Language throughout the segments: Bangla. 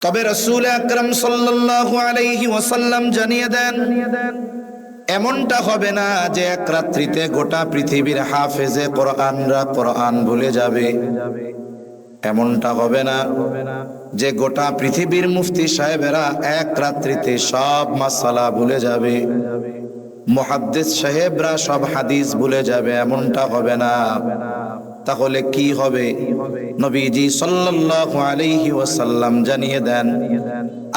তবে রাসূল আকরাম সাল্লাল্লাহু আলাইহি ওয়াসাল্লাম জানিয়ে দেন, এমনটা হবে না যে এক রাত্রিতে গোটা পৃথিবীর হাফেজে কোরআনরা কোরআন ভুলে যাবে। এমনটা হবে না যে গোটা পৃথিবীর মুফতি সাহেবেরা এক রাত্রিতে সব মাসালা ভুলে যাবে, মুহাদ্দিস সাহেবরা সব হাদিস ভুলে যাবে। এমনটা হবে না। তাহলে কি হবে? নবীজি সাল্লাল্লাহু আলাইহি ওয়াসাল্লাম জানিয়ে দেন,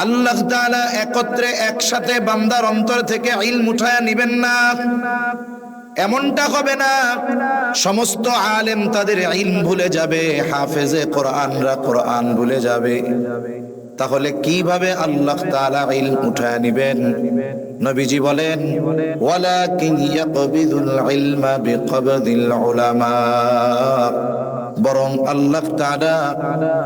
আল্লাহ তাআলা একত্রে একসাথে বান্দার অন্তর থেকে ইলম উঠায়া নিবেন না। এমনটা হবে না সমস্ত আলেম তাদের ইলম ভুলে যাবে, হাফেজে কোরআনরা কোরআন ভুলে যাবে। তাহলে কিভাবে আল্লাহ তাআলা ইলম উঠায়া নিবেন? নবীজি বলেন, ওয়ালাকিন ইয়াকবিদুল ইলমা বিকবদিল উলামা, বরং আল্লাহ তাআলা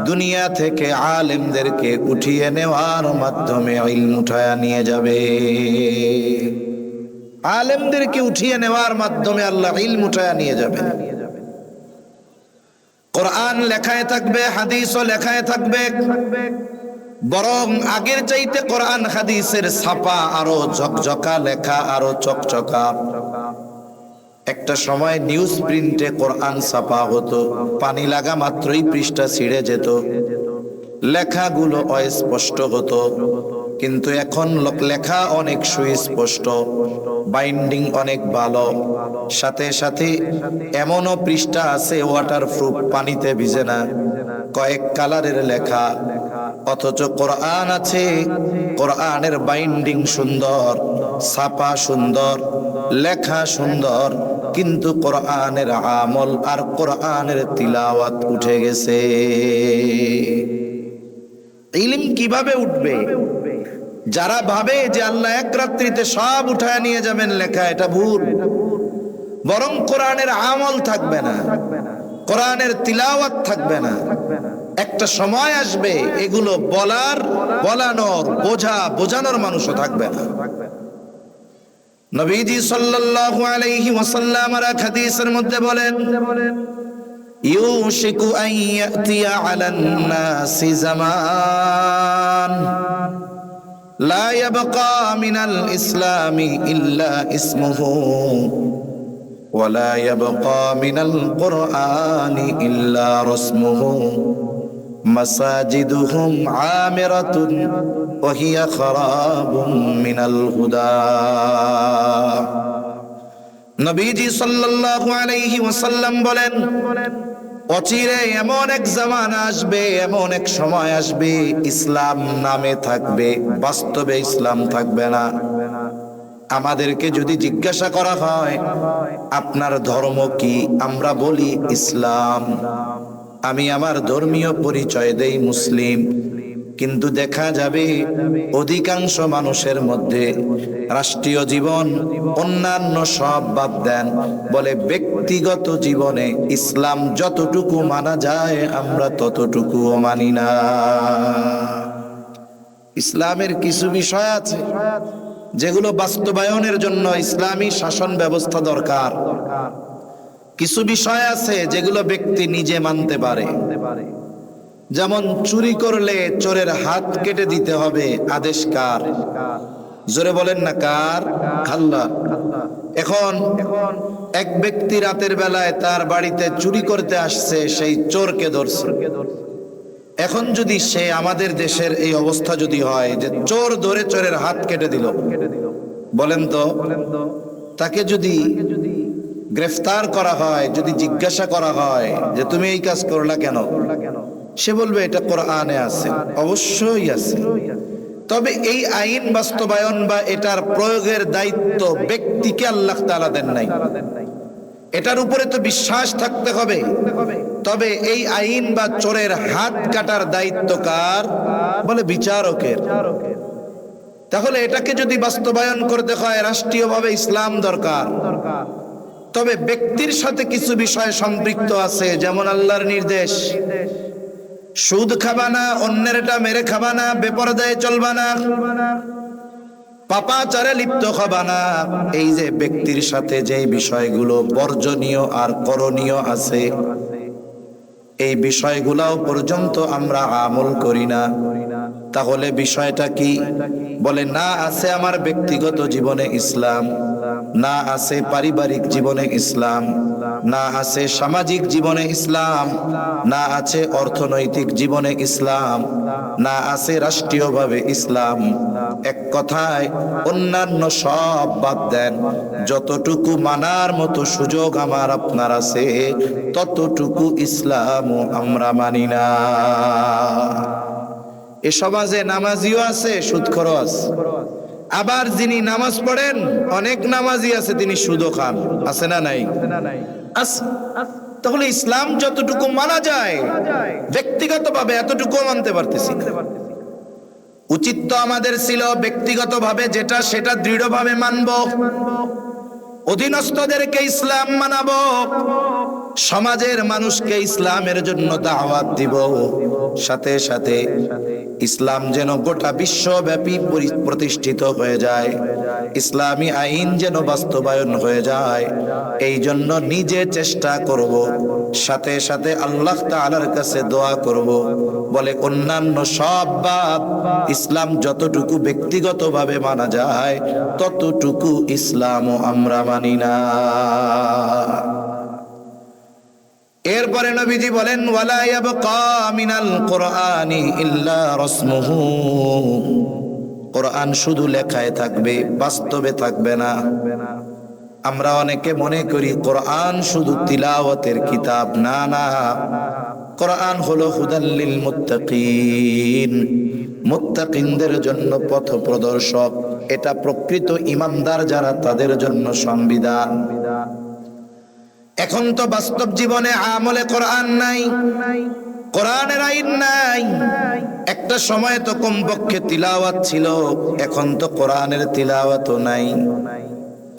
দুনিয়া থেকে আলেমদেরকে উঠিয়ে নেওয়ার মাধ্যমে ইলম উঠায়া নিয়ে যাবে। আলেমদেরকে উঠিয়ে নেওয়ার মাধ্যমে আল্লাহ ইলম উঠায়া নিয়ে যাবে। কোরআন লেখায় থাকবে, হাদিসও লেখায় থাকবে, বরং আগের চাইতে কোরআন হাদিসের ছাপা আরো ঝকঝকা, লেখা আরো চকচকা। একটা সময় নিউজ প্রিন্টে কোরআন ছাপা হতো, পানি লাগা মাত্রই পৃষ্ঠা ছিঁড়ে যেত, লেখাগুলো অস্পষ্ট হতো। কিন্তু এখন লেখা অনেক সুস্পষ্ট, বাইন্ডিং অনেক ভালো, সাথে সাথে এমনও পৃষ্ঠা আছে ওয়াটারপ্রুফ, পানিতে ভিজে না, কয়েক কালারের লেখা। অথচ কোরআন আছে, কোরআনের বাইন্ডিং সুন্দর, ছাপা সুন্দর, লেখা সুন্দর, কিন্তু কোরআনের আমল আর কোরআনের তিলাওয়াত উঠে গেছে। ইলম কিভাবে উঠবে? যারা ভাবে যে আল্লাহ এক রাত্রিতে সব উঠায় নিয়ে যাবেন লেখা, এটা ভুল। বরং কোরআনের আমল থাকবে না, কোরআনের তিলাওয়াত থাকবে না। একটা সময় আসবে এগুলো বলানোর বোঝানোর মানুষও থাকবে না। নবীজি সাল্লাল্লাহু আলাইহি ওয়াসাল্লাম হাদিসের মধ্যে বলেন, ইউশিকু আন ইয়াতিয়া আলান নাসি জামান লা ইয়াবকা মিনাল ইসলামি ইল্লা ইসমুহু ওয়া লা ইয়াবকা মিনাল কুরআনি ইল্লা রাসমুহু মাসাজিদুহুম আমিরাতুন ওয়া হিয়া খারাবুম মিনাল হুদা। নবীজি সাল্লাল্লাহু আলাইহি ওয়াসাল্লাম বলেন, অচিরে এমন এক জামানা আসবে, এমন এক সময় আসবে, ইসলাম নামে থাকবে, বাস্তবে ইসলাম থাকবে না। আমাদেরকে যদি জিজ্ঞাসা করা হয় আপনার ধর্ম কি, আমরা বলি ইসলাম। আমি আমার ধর্মীয় পরিচয় দেই মুসলিম, কিন্তু দেখা যাবে অধিকাংশ মানুষের মধ্যে রাষ্ট্রীয় জীবন অন্যান্য সব বাদ দেন, বলে ব্যক্তিগত জীবনে ইসলাম যতটুকু মানা যায় আমরা ততটুকুও মানি না। ইসলামের কিছু বিষয় আছে যেগুলো বাস্তবায়নের জন্য ইসলামী শাসন ব্যবস্থা দরকার। কিছু বিষয় আছে যেগুলো ব্যক্তি নিজে মানতে পারে। যেমন চুরি করলে চোরের হাত কেটে দিতে হবে, আদেশ কার? জোরে বলেন না, কার? আল্লাহ। এখন এক ব্যক্তি রাতের বেলায় তার বাড়িতে চুরি করতে আসছে, সেই চোরকে ধরছে। এখন যদি সে, আমাদের দেশের এই অবস্থা যদি হয় যে চোর ধরে চোরের হাত কেটে দিল, বলেন তো, তাকে যদি গ্রেফতার করা হয়, যদি জিজ্ঞাসা করা হয় যে তুমি এই কাজ করলা কেন, সে বলবে এটা কোরআনে আছে। অবশ্যই আছে, তবে এই আইন বাস্তবায়ন বা এটার প্রয়োগের দায়িত্ব ব্যক্তিকে আল্লাহ তাআলা দেন নাই। এটার উপরে তো বিশ্বাস থাকতে হবে। তবে এই আইন বা চোরের হাত কাটার দায়িত্ব কার? বলে বিচারকের। তাহলে এটাকে যদি বাস্তবায়ন করতে হয় রাষ্ট্রীয়ভাবে ইসলাম দরকার। তবে ব্যক্তির সাথে কিছু বিষয় সম্পৃক্ত আছে, যেমন আল্লাহর নির্দেশ, সুদ খাবা না, অন্যের এটা মেরে খাবা না, বেপরদায় চলবা না, পাপাচারে লিপ্ত হবা না। এই যে ব্যক্তির সাথে যে বিষয়গুলো বর্জনীয় আর করণীয় আছে, এই বিষয়গুলাও পর্যন্ত আমরা আমল করি না। তাহলে বিষয়টা কি? বলে না আছে আমার ব্যক্তিগত জীবনে ইসলাম, না আছে পারিবারিক জীবনে ইসলাম, না আছে সামাজিক জীবনে ইসলাম, না আছে অর্থনৈতিক জীবনে ইসলাম, না আছে রাষ্ট্রীয়ভাবে ইসলাম। এক কথায় অন্যান্য সব বাদ দেন, যতটুকু মানার মতো সুযোগ আমার আপনার আছে ততটুকু ইসলামও আমরা মানি না। এ সমাজে নামাজিও আছে, সুদখোরও আছে। আবার যিনি নামাজ পড়েন, অনেক নামাজি আছে তিনি সুদও খান। আছে না নাই? আছে। তাহলে ইসলাম যতটুকু মানা যায় ব্যক্তিগতভাবে এতটুকুও মানতে পারতেছি না। উচিত তো আমাদের ছিল ব্যক্তিগতভাবে যেটা সেটা দৃঢ়ভাবে মানব, অধীনস্থদেরকে ইসলাম মানাবো, সমাজের মানুষকে ইসলামের জন্য দাওয়াত দিব, সাথে সাথে ইসলাম যেন গোটা বিশ্বব্যাপী প্রতিষ্ঠিত হয়ে যায়, ইসলামী আইন যেন বাস্তবায়ন হয়ে যায়, এই জন্য নিজে চেষ্টা করব, সাথে সাথে আল্লাহ তাআলার কাছে দোয়া করব। বলে অন্যান্য সব বাদ, ইসলাম যতটুকু ব্যক্তিগতভাবে মানা যায় ততটুকু ইসলামও আমরা মানি না। এরপরে নবীজি বলেন ওয়ালা ইয়াবকা মিনাল কুরআনি ইল্লা রাসমুহু, কোরআন শুধু লেখায় থাকবে, বাস্তবে থাকবে না। আমরা অনেকে মনে করি কোরআন শুধু তিলাওয়াতের কিতাব। না না, কোরআন হলো হুদাল লিল মুত্তাকিন, মুত্তাকিনদের জন্য পথ প্রদর্শক। এটা প্রকৃত ঈমানদার যারা তাদের জন্য সংবিধান। এখন তো বাস্তব জীবনে আমলে কোরআন নাই, কোরআনের আইন নাই। একটা সময় তো কমপক্ষে তিলাওয়াত ছিল, এখন তো কোরআনের তিলাওয়াতও নাই।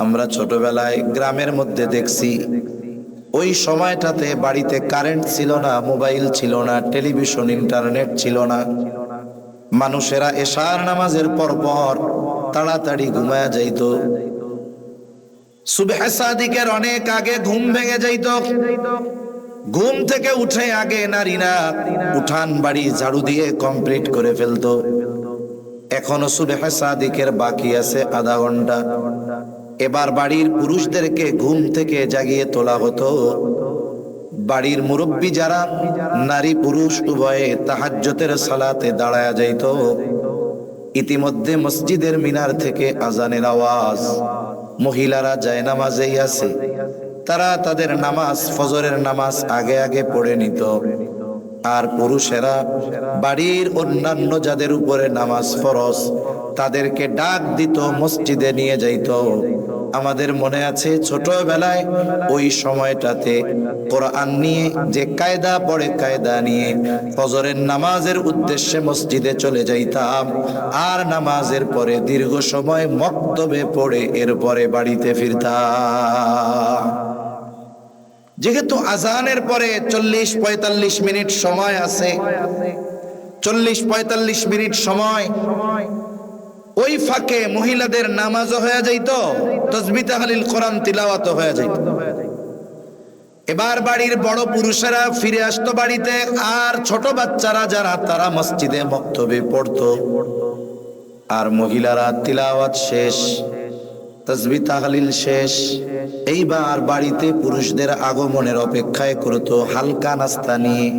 আমরা ছোটবেলায় গ্রামের মধ্যে দেখছি, ওই সময়টাতে বাড়িতে কারেন্ট ছিল না, মোবাইল ছিল না, টেলিভিশন ইন্টারনেট ছিল না। মানুষেরা এশার নামাজের পর পর তাড়াতাড়ি ঘুমায়া যাইত। সুবহ সাদিকের অনেক আগে ঘুম ভেঙে যাইত। ঘুম থেকে উঠে আগে নারীরা উঠান বাড়ি ঝাড়ু দিয়ে কমপ্লিট করে ফেলতো। এখনো সুবহ সাদিকের বাকি আছে আধা ঘন্টা। এবার বাড়ির পুরুষদেরকে ঘুম থেকে জাগিয়ে তোলা হতো। বাড়ির মুরব্বী যারা, নারী পুরুষ উভয়ে তাহাজ্জুদের সালাতে দাঁড়ায়া যাইত। ইতিমধ্যে মসজিদের মিনার থেকে আজানের আওয়াজ, মহিলারা যায় নামাজেই আছে, তারা তাদের নামাজ, ফজরের নামাজ আগে আগে পড়ে নিত। আর পুরুষেরা বাড়ির অন্যান্য যাদের উপরে নামাজ ফরজ তাদেরকে ডাক দিত, মসজিদে নিয়ে যাইত। আমাদের মনে আছে ছোটবেলায় ওই সময়টাতে কোরআন নিয়ে যে কায়দা পড়ে, কায়দা নিয়ে ফজরের নামাজের উদ্দেশ্যে মসজিদে চলে যাইতাম। আর নামাজের পরে দীর্ঘ সময় মক্তবে পড়ে এরপরে বাড়িতে ফিরতাম। যেহেতু আজানের পরে 40-45 মিনিট সময় আছে, 40-45 মিনিট সময়, ওই ফাঁকে মহিলাদের নামাজও হয়ে যাইত, তাসবিহ তাহলিল কোরআন তিলাওয়াতও হয়ে যাইত। এবার বাড়ির বড় পুরুষেরা ফিরে আসতো বাড়িতে, আর ছোট বাচ্চারা যারা তারা মসজিদে মক্তবে পড়তো। আর মহিলারা তিলাওয়াত শেষ, তাসবিহ তাহলিল শেষ, এইবার বাড়িতে পুরুষদের আগমনের অপেক্ষায় করতো হালকা নাস্তা নিয়ে।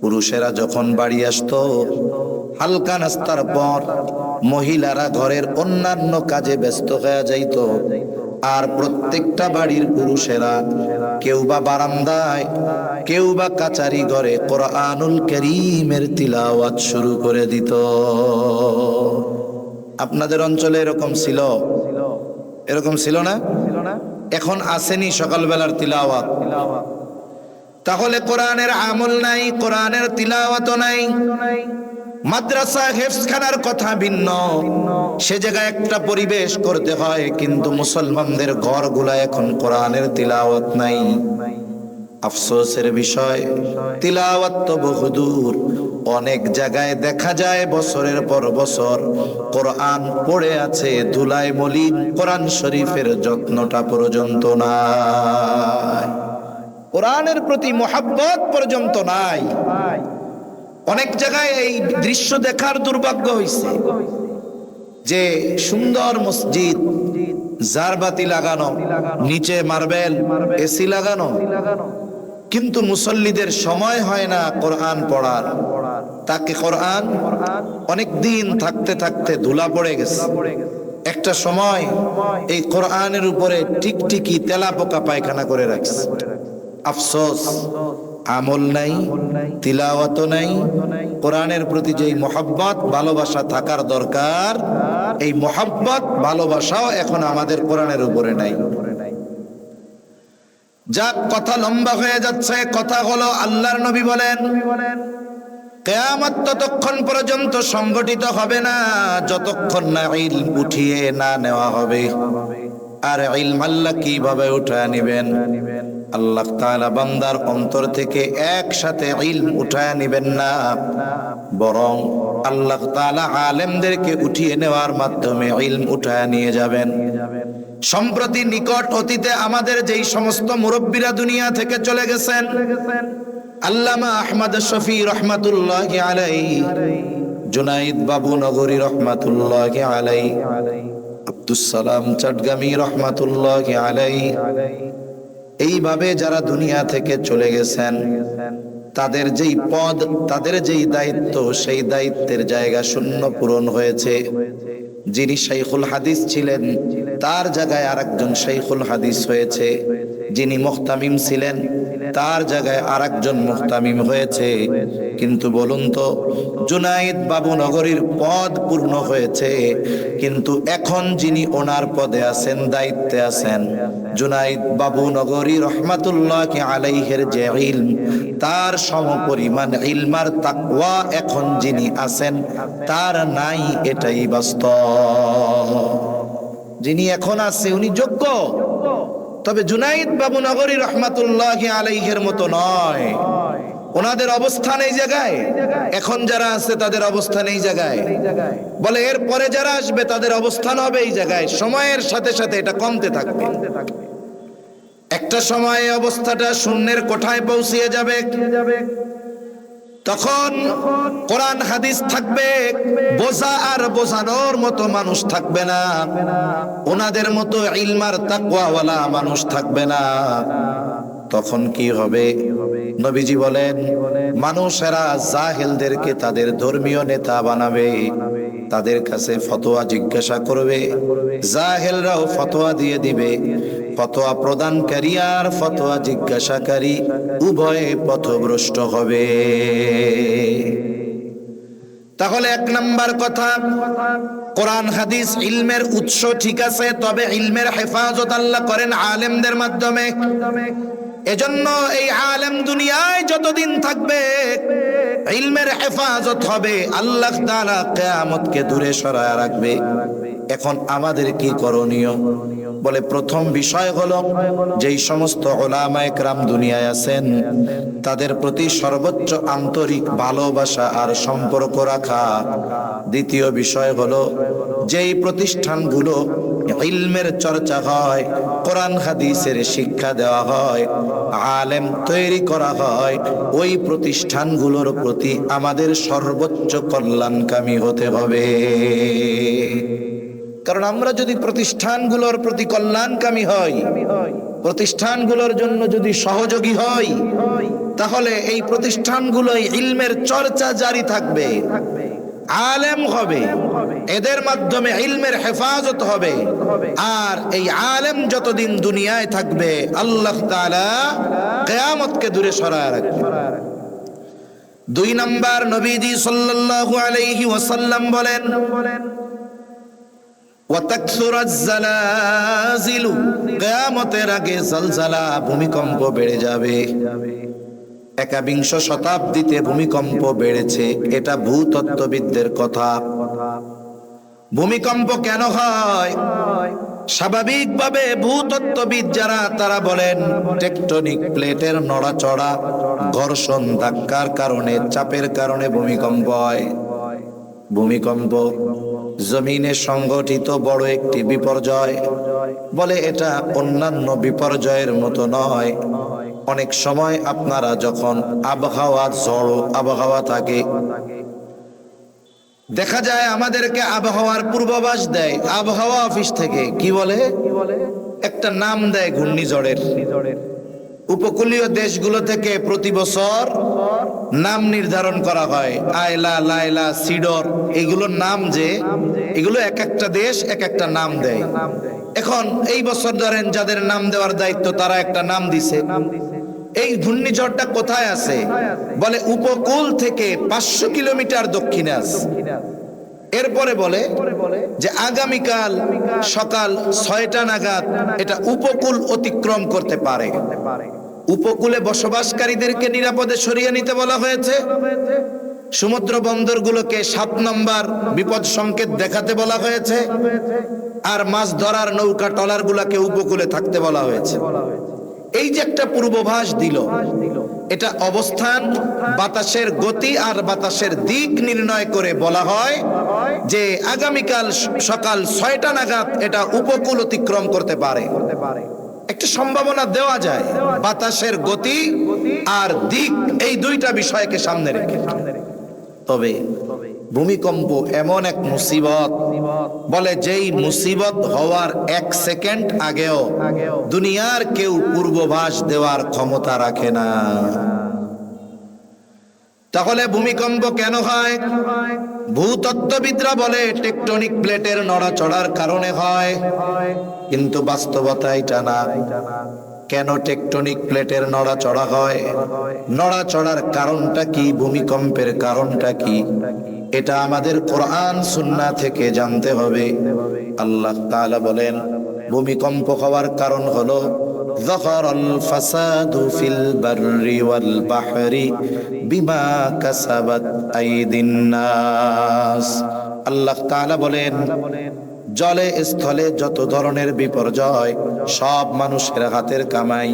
পুরুষেরা যখন বাড়ি আসতো, হালকা নাস্তার পর মহিলারা ঘরের অন্যান্য কাজে ব্যস্ত হয়ে যাইত। আর প্রত্যেকটা বাড়ির পুরুষেরা কেউ বা বারান্দায়, কেউ বা কাচারি ঘরে কোরআনুল কারীমের তিলাওয়াত শুরু করে দিত। আপনাদের অঞ্চলে এরকম ছিল? এরকম ছিল না? এখন আসেনি সকালবেলার তিলাওয়াত? তাহলে কোরআনের আমল নাই, কোরআনের তিলাওয়াতও নাই। মাদ্রাসা হেফজখানার কথা ভিন্ন, সে জায়গায় একটা পরিবেশ করতে হয়, কিন্তু মুসলমানদের ঘরগুলা এখন কোরআনের তিলাওয়াত নাই। আফসোসের বিষয়, তিলাওয়াত তো বহুদূর। অনেক জায়গায় দেখা যায় বছরের পর বছর কোরআন পড়ে আছে, ধুলায় মলিন, কোরআন শরীফের যত্নটা পর্যন্ত নাই, কোরআনের প্রতি মুহাব্বত পর্যন্ত নাই। অনেক জায়গায় এই দৃশ্য দেখার দুর্ভাগ্য হয়েছে যে সুন্দর মসজিদ, জারবাতি লাগানো, নিচে মার্বেল, এসি লাগানো, কিন্তু মুসল্লিদের সময় হয় না কোরআন পড়ার। তাকে কোরআন অনেক দিন থাকতে থাকতে ধুলা পড়ে গেছে। একটা সময় এই কোরআনের উপরে টিকটিকি তেলাপোকা পায়খানা করে রাখছে। আফসোস, আমল নাই, তিলাওয়াত নাই। কোরআনের প্রতি যেই মহব্বত ভালোবাসা থাকার দরকার, এই মহব্বত ভালোবাসাও এখন আমাদের কোরআনের উপরে নাই। যাক, কথা লম্বা হয়ে যাচ্ছে। কথা হলো, আল্লাহর নবী বলেন কিয়ামত ততক্ষণ পর্যন্ত সংগঠিত হবে না যতক্ষণ না ইলম উঠিয়ে না নেওয়া হবে। আর ইলম আল্লাহ কিভাবে উঠায় নেবেন? আল্লাহ তাআলা বান্দার অন্তর থেকে একসাথে ইলম উঠায় নেবেন না, বরং আল্লাহ তাআলা আলেমদেরকে উঠিয়ে নেওয়ার মাধ্যমে ইলম উঠায় নিয়ে যাবেন। সম্প্রতি নিকট অতীতে আমাদের যেই সমস্ত মুরব্বীরা দুনিয়া থেকে চলে গেছেন, আল্লামা আহমদ শফি রহমাতুল্লাহি আলাইহি, জুনাইদ বাবু নগরী রহমাতুল্লাহি আলাইহি, আব্দুস সালাম চটগামি রহমাতুল্লাহি আলাইহি, এইভাবে যারা দুনিয়া থেকে চলে গেছেন, তাদের যেই পদ, তাদের যেই দায়িত্ব, সেই দায়িত্বের জায়গা শূন্য পূরণ হয়েছে। যিনি শাইখুল হাদিস ছিলেন, তার জায়গায় আরেকজন শাইখুল হাদিস হয়েছে। যিনি মুহতামিম ছিলেন, তার জায়গায় আরেকজন মুহতামিম হয়েছে। কিন্তু বলুন তো, জুনাইদ বাবু নগরীর পদ পূর্ণ হয়েছে, কিন্তু এখন যিনি ওনার পদে আছেন, দায়িত্বে আছেন, জুনাইদ বাবু নগরী রহমাতুল্লাহি আলাইহির যে ইলম, তার সমপরিমাণ ইলমার তাকওয়া এখন যিনি আছেন তার নাই, এটাই বাস্তব। যিনি এখন আছে উনি যোগ্য, তবে জুনাইদ বাবু নগরী রহমাতুল্লাহি আলাইহির মতো নয়। ওনাদের অবস্থান এই জায়গায়, এখন যারা আছে তাদের অবস্থান এই জায়গায়, বলে এর পরে যারা আসবে তাদের অবস্থান হবে এই জায়গায়। সময়ের সাথে সাথে এটা কমতে থাকবে। একটা সময় অবস্থাটা শূন্যের কোঠায় পৌঁছিয়ে যাবে। তখন কোরআন হাদিস থাকবে, বোঝা আর বোঝানোর মতো মানুষ থাকবে না, ওনাদের মতো ইলমার তাকওয়াওয়ালা মানুষ থাকবে না। তখন কি হবে? নবীজি বলেন, মানুষেরা জাহেলদেরকে তাদের ধর্মীয় নেতা বানাবে, তাদের কাছে ফতোয়া জিজ্ঞাসা করবে, জাহেলরাও ফতোয়া দিয়ে দিবে। ফতোয়া প্রদানকারী আর ফতোয়া জিজ্ঞাসাকারী উভয়ে পথভ্রষ্ট হবে। তাহলে এক নাম্বার কথা, কোরআন হাদিস ইলমের উৎস ঠিক আছে, তবে ইলমের হেফাজত আল্লাহ করেন আলেমদের মাধ্যমে। এজন্য এই আলেম দুনিয়ায় যতদিন থাকবে ইলমের হেফাজত হবে, আল্লাহ তাআলা কিয়ামতকে দূরে সরায় রাখবে। এখন আমাদের কি করণীয়? বলে প্রথম বিষয় হলো, যেই সমস্ত উলামায়ে কেরাম দুনিয়ায় আছেন তাদের প্রতি সর্বোচ্চ আন্তরিক ভালোবাসা আর সম্পর্ক রাখা। দ্বিতীয় বিষয় হলো, যেই প্রতিষ্ঠানগুলো ইলমের চর্চা হয়, কোরআন হাদিসের শিক্ষা দেওয়া হয়, আলেম তৈরি করা হয়, ওই প্রতিষ্ঠানগুলোর প্রতি আমাদের সর্বোচ্চ কল্যাণকামী হতে হবে। কারণ আমরা যদি প্রতিষ্ঠানগুলোর প্রতি কল্যাণকামী হই, প্রতিষ্ঠানগুলোর জন্য যদি সহযোগী হই, তাহলে এই প্রতিষ্ঠানগুলোই ইলমের চর্চা জারি থাকবে, আলেম হবে, এদের মাধ্যমে ইলমের হেফাজত হবে। আর এই আলেম যতদিন দুনিয়ায় থাকবে আল্লাহ তাআলা কিয়ামতকে দূরে সরায় রাখবে। দুই নাম্বার, নবীজি সাল্লাল্লাহু আলাইহি ওয়াসাল্লাম বলেন, ওয়াতাকসুরাজ জালাজিলু, কিয়ামতের আগে জালজালা, ভূমিকম্প বেড়ে যাবে। একবিংশ শতাব্দীতে ভূমিকম্প বেড়েছে, এটা ভূতত্ত্ববিদদের কথা। ভূমিকম্প কেন হয়? স্বাভাবিকভাবে ভূতত্ত্ববিদ যারা, তারা বলেন টেকটনিক প্লেটের নড়াচড়া, ঘর্ষণ, ধাক্কার কারণে, চাপের কারণে ভূমিকম্প হয়। ভূমিকম্প জমিনে সংঘটিত বড় একটি বিপর্যয়, বলে এটা অন্যান্য বিপর্যয়ের মতো নয়, অনেক সময় আপনারা যখন আবহাওয়া ঝড়ো আবহাওয়া থাকে, দেখা যায় আমাদেরকে আবহাওয়ার পূর্বাভাস দেয় আবহাওয়া অফিস থেকে। কি বলে? একটা নাম দেয় ঘূর্ণিঝড়ের। উপকূলীয় দেশগুলো থেকে প্রতি বছর নাম নির্ধারণ করা হয়, আয়লা, লায়লা, সিডর, এগুলোর নাম, যে এগুলো এক একটা দেশ এক একটা নাম দেয়। এখন এই বছর ধরেন যাদের নাম দেওয়ার দায়িত্ব তারা একটা নাম দিছে। এই ঘূর্ণিঝড়টা কোথায় আছে? বলে উপকূল থেকে 500 কিলোমিটার দক্ষিণে আছে। এরপরে বলে যে আগামীকাল সকাল 6টা নাগাদ এটা উপকূল অতিক্রম করতে পারে। উপকূলে বসবাসকারীদেরকে নিরাপদে সরিয়ে নিতে বলা হয়েছে। সমুদ্র বন্দরগুলোকে 7 নম্বর বিপদ সংকেত দেখাতে বলা হয়েছে। আর মাছ ধরার নৌকা ট্রলারগুলোকে উপকূলে থাকতে বলা হয়েছে। এই যে একটা পূর্বাভাস দিল, এটা অবস্থান, বাতাসের গতি আর বাতাসের দিক নির্ণয় করে বলা হয় যে আগামীকাল সকাল 6টা নাগাদ এটা উপকূল অতিক্রম করতে পারে। একটা সম্ভাবনা দেওয়া যায় বাতাসের গতি আর দিক, এই দুইটা বিষয়কে সামনে রেখে। তবে ভূমিকম্প এমন এক মুসিবত, বলে যেই মুসিবত হওয়ার 1 সেকেন্ড আগেও দুনিয়ার কেউ পূর্বাভাস দেওয়ার ক্ষমতা রাখে না। তাহলে ভূমিকম্প কেন হয়? ভূতত্ত্ববিদরা বলে টেকটনিক প্লেটের নড়াচড়ার কারণে হয়, কিন্তু বাস্তবতা এটা না। কেন টেকটনিক প্লেটের নড়াচড়া হয়? নড়াচড়ার কারণটা কি? ভূমিকম্পের কারণটা কি? এটা আমাদের কোরআন সুন্নাহ থেকে জানতে হবে। আল্লাহ তাআলা বলেন ভূমিকম্প হওয়ার কারণ হলো যাহারাল ফাসাদু ফিল বাররি ওয়াল বাহরি বিমা কাসাবাত আইদিন নাস। আল্লাহ তাআলা বলেন জলে স্থলে যত ধরনের বিপর্যয় সব মানুষের হাতের কামাই।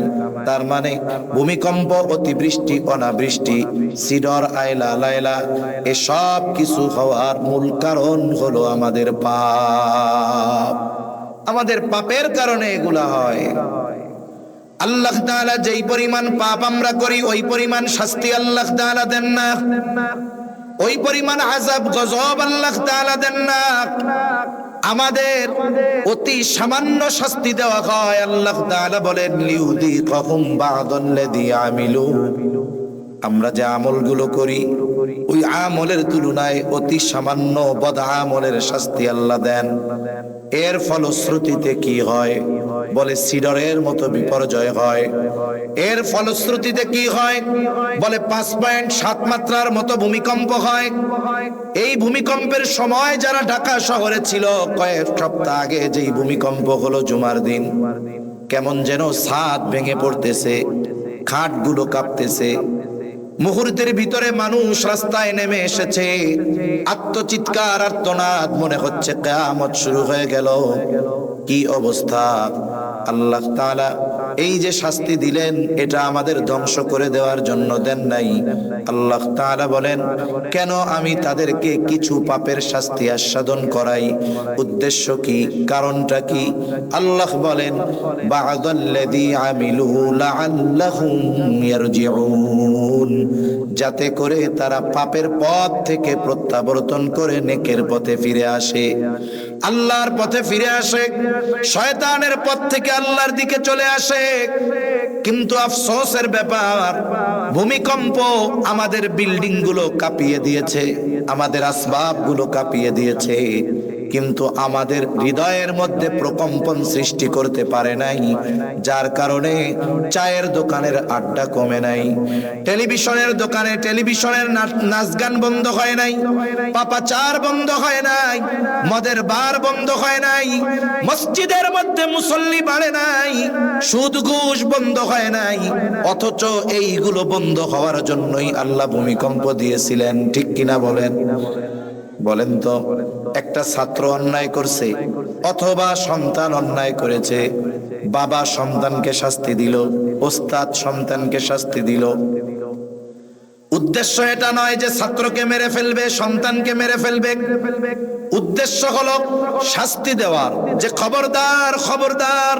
তার মানে ভূমিকম্প, অতিবৃষ্টি, অনাবৃষ্টি, সিডর, আয়লা, লায়লা, এসব কিছু হওয়ার মূল কারণ হলো আমাদের পাপ। আমাদের পাপের কারণে এগুলা হয়। আল্লাহ তাআলা যেই পরিমাণ পাপ আমরা করি ওই পরিমাণ শাস্তি আল্লাহ তাআলা দেন না, ওই পরিমাণ আযাব গজব আল্লাহ তাআলা দেন না। আমাদের অতি সামান্য শাস্তি দেওয়া হয়। আল্লাহ তাআলা বলেন লিউযীকাহুম বা'দাল্লাযী আমিলু, আমরা যে আমলগুলো করি ওই আমলের তুলনায় অতি সামান্য বদ আমলের শাস্তি আল্লাহ দেন। এর ফলশ্রুতিতে কি হয়? বলে সিডরের মতো বিপর্যয় হয়। এর ফলশ্রুতিতে কি হয়? বলে 5.7 মাত্রার মতো ভূমিকম্প হয়। এই ভূমিকম্পের সময় যারা ঢাকা শহরে ছিল, কয়েক সপ্তাহ আগে যেই ভূমিকম্প হলো জুমার দিন, কেমন যেন ছাদ ভেঙে পড়তেছে, খাটগুলো কাঁপতেছে। মুহূর্তের ভিতরে মানুষ রাস্তায় নেমে এসেছে, আত্মচিৎকার, আর্তনাদ, মনে হচ্ছে কিয়ামত শুরু হয়ে গেল। কি অবস্থা! আল্লাহ তাআলা এই যে শাস্তি দিলেন এটা আমাদের ধ্বংস করে দেওয়ার জন্য দেন নাই। আল্লাহ তাআলা বলেন কেন আমি তাদেরকে কিছু পাপের শাস্তি আস্বাদন করাই? উদ্দেশ্য কি? কারণটা কি? আল্লাহ বলেন বা'দাল্লাযী আমিলু লাআল্লাহুম ইয়ারজিউন, যাতে করে তারা পাপের পথ থেকে প্রত্যাবর্তন করে নেকের পথে ফিরে আসে, আল্লাহর পথে ফিরে আসে, শয়তানের পথ থেকে আল্লাহর দিকে চলে আসে। কিন্তু আফসোসের ব্যাপার, ভূমিকম্প আমাদের বিল্ডিং গুলো কাঁপিয়ে দিয়েছে, আমাদের আসবাবগুলো কাঁপিয়ে দিয়েছে, কিন্তু আমাদের হৃদয়ের মধ্যে প্রকম্পন সৃষ্টি করতে পারে নাই। যার কারণে চায়ের দোকানের আড্ডা কমে নাই, টেলিভিশনের দোকানে টেলিভিশনের নাচ গান বন্ধ হয় নাই, পাপাচার বন্ধ হয় নাই, মদের বার বন্ধ হয় নাই, মসজিদের মধ্যে মুসল্লি বাড়ে নাই, সুদ ঘুষ বন্ধ হয় নাই। অথচ এইগুলো বন্ধ হওয়ার জন্যই আল্লাহ ভূমিকম্প দিয়েছিলেন। ঠিক কিনা বলেন? বলেন তো, একটা ছাত্র অন্যায় করছে অথবা সন্তান অন্যায় করেছে, বাবা সন্তানকে শাস্তি দিল, ওস্তাদ সন্তানকে শাস্তি দিল। উদ্দেশ্য এটা নয় যে ছাত্রকে মেরে ফেলবে, সন্তানকে মেরে ফেলবে। উদ্দেশ্য হলো শাস্তি দেওয়ার, যে খবরদার খবরদার,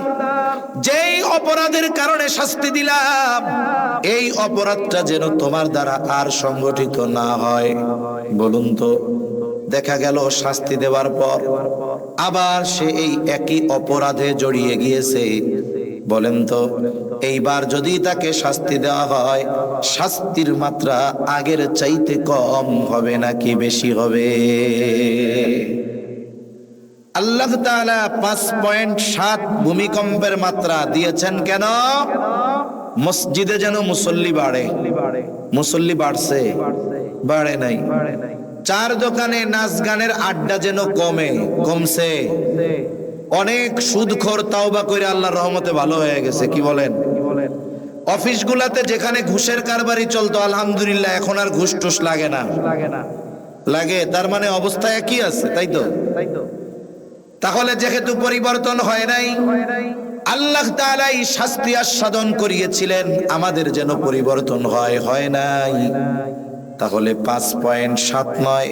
যেই অপরাধের কারণে শাস্তি দিলাম এই অপরাধটা যেন তোমার দ্বারা আর সংগঠিত না হয়। বলুন তো, দেখা গেল শাস্তি দেওয়ার পর আবার সে এই একই অপরাধে জড়িয়ে গিয়েছে। বলেন তো, এইবার যদি তাকে শাস্তি দেওয়া হয়, শাস্তির মাত্রা আগের চাইতে কম হবে নাকি বেশি হবে? আল্লাহ তাআলা 5.7 ভূমিকম্পের মাত্রা দিয়েছেন কেন? মসজিদে যেন মুসল্লি বাড়ে। মুসল্লি বাড়ছে? বাড়ে নাই। চার দোকানে নাচ গানের আড্ডা যেন কমছে। অনেক সুদখোর তাওবা করে আল্লাহর রহমতে ভালো হয়ে গেছে। কি বলেন? অফিসগুলাতে যেখানে ঘুষের কারবারি চলতো, আলহামদুলিল্লাহ এখন আর ঘুষ টুস লাগে না। লাগে, তার মানে অবস্থা একই আছে, তাই তো? তাহলে যেহেতু পরিবর্তন হয় নাই, আল্লাহ তাআলা এই শাস্তি আস্বাদন করিয়েছিলেন, আমাদের যেন পরিবর্তন হয় নাই। তাহলে 5.7 নয়,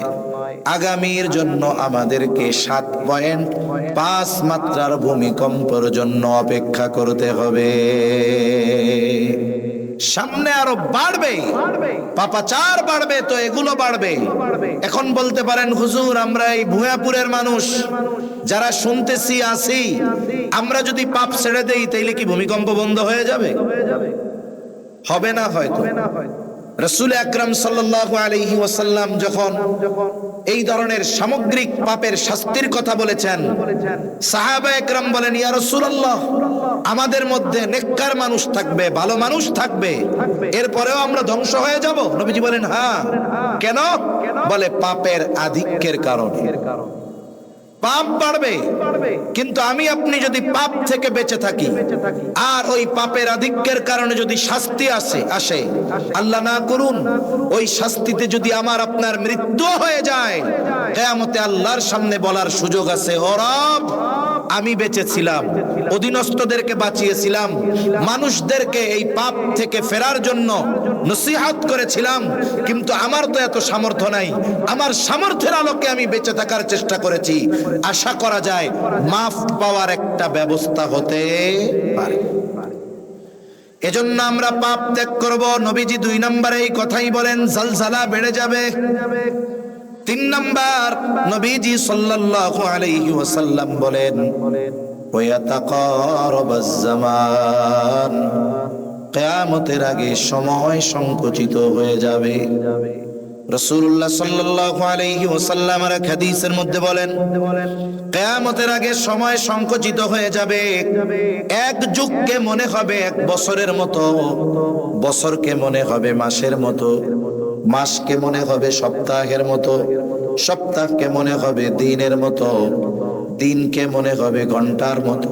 আগামীর জন্য আমাদেরকে 7.5 মাত্রার ভূমিকম্পের জন্য অপেক্ষা করতে হবে। সামনে আরো বাড়বে, পাপাচার বাড়বে, তো এগুলো বাড়বে। এখন বলতে পারেন, হুজুর আমরা এই ভুয়াপুরের মানুষ যারা শুনতেছি আসি, আমরা যদি পাপ ছেড়ে দেই তাইলে কি ভূমিকম্প বন্ধ হয়ে যাবে? হবে না হয়তো। রাসূল আকরাম সাল্লাল্লাহু আলাইহি ওয়াসাল্লাম যখন এই ধরনের সামগ্রিক পাপের শাস্তির কথা বলেছেন, সাহাবা একরাম বলেন, ইয়া রাসূলুল্লাহ, আমাদের মধ্যে নেককার মানুষ থাকবে, ভালো মানুষ থাকবে, এরপরেও আমরা ধ্বংস হয়ে যাব? নবীজি বলেন, হ্যাঁ। কেন? বলে পাপের আধিক্যের কারণে। পাপ বাড়বে, কিন্তু আমি আপনি যদি পাপ থেকে বেঁচে থাকি আর ওই পাপের আধিক্যের কারণে যদি শাস্তি আসে, আল্লাহ না করুন, ওই শাস্তিতে যদি আমার আপনার মৃত্যু হয়ে যায়, কিয়ামতে আল্লাহর সামনে বলার সুযোগ আছে, ও রব, আমি বেঁচেছিলাম, অধীনস্থদেরকে বাঁচিয়েছিলাম, মানুষদেরকে এই পাপ থেকে ফেরার জন্য নসিহত করেছিলাম, কিন্তু আমার তো এত সামর্থ্য নাই, আমার সামর্থ্যের আলোকে আমি বেঁচে থাকার চেষ্টা করেছি। আশা করা যায় মাফ পাওয়ার একটা ব্যবস্থা হতে পারে। এজন্য আমরা পাপ ত্যাগ করব। নবীজি 2 নম্বরে এই কথাই বলেন, জালজালা বেড়ে যাবে। 3 নম্বর, নবীজি সাল্লাল্লাহু আলাইহি ওয়াসাল্লাম বলেন, ওয়াতাকারাবাজ জামান, কিয়ামতের আগে সময় সংকুচিত হয়ে যাবে। রাসূলুল্লাহ সাল্লাল্লাহু আলাইহি ওয়াসাল্লাম এর হাদিসের মধ্যে বলেন, কিয়ামতের আগে সময় সংকুচিত হয়ে যাবে। এক যুগকে মনে হবে 1 বছরের মতো, বছরকে মনে হবে মাসের মতো, মাসকে মনে হবে সপ্তাহের মতো, সপ্তাহকে মনে হবে দিনের মতো, দিনকে মনে হবে ঘন্টার মতো,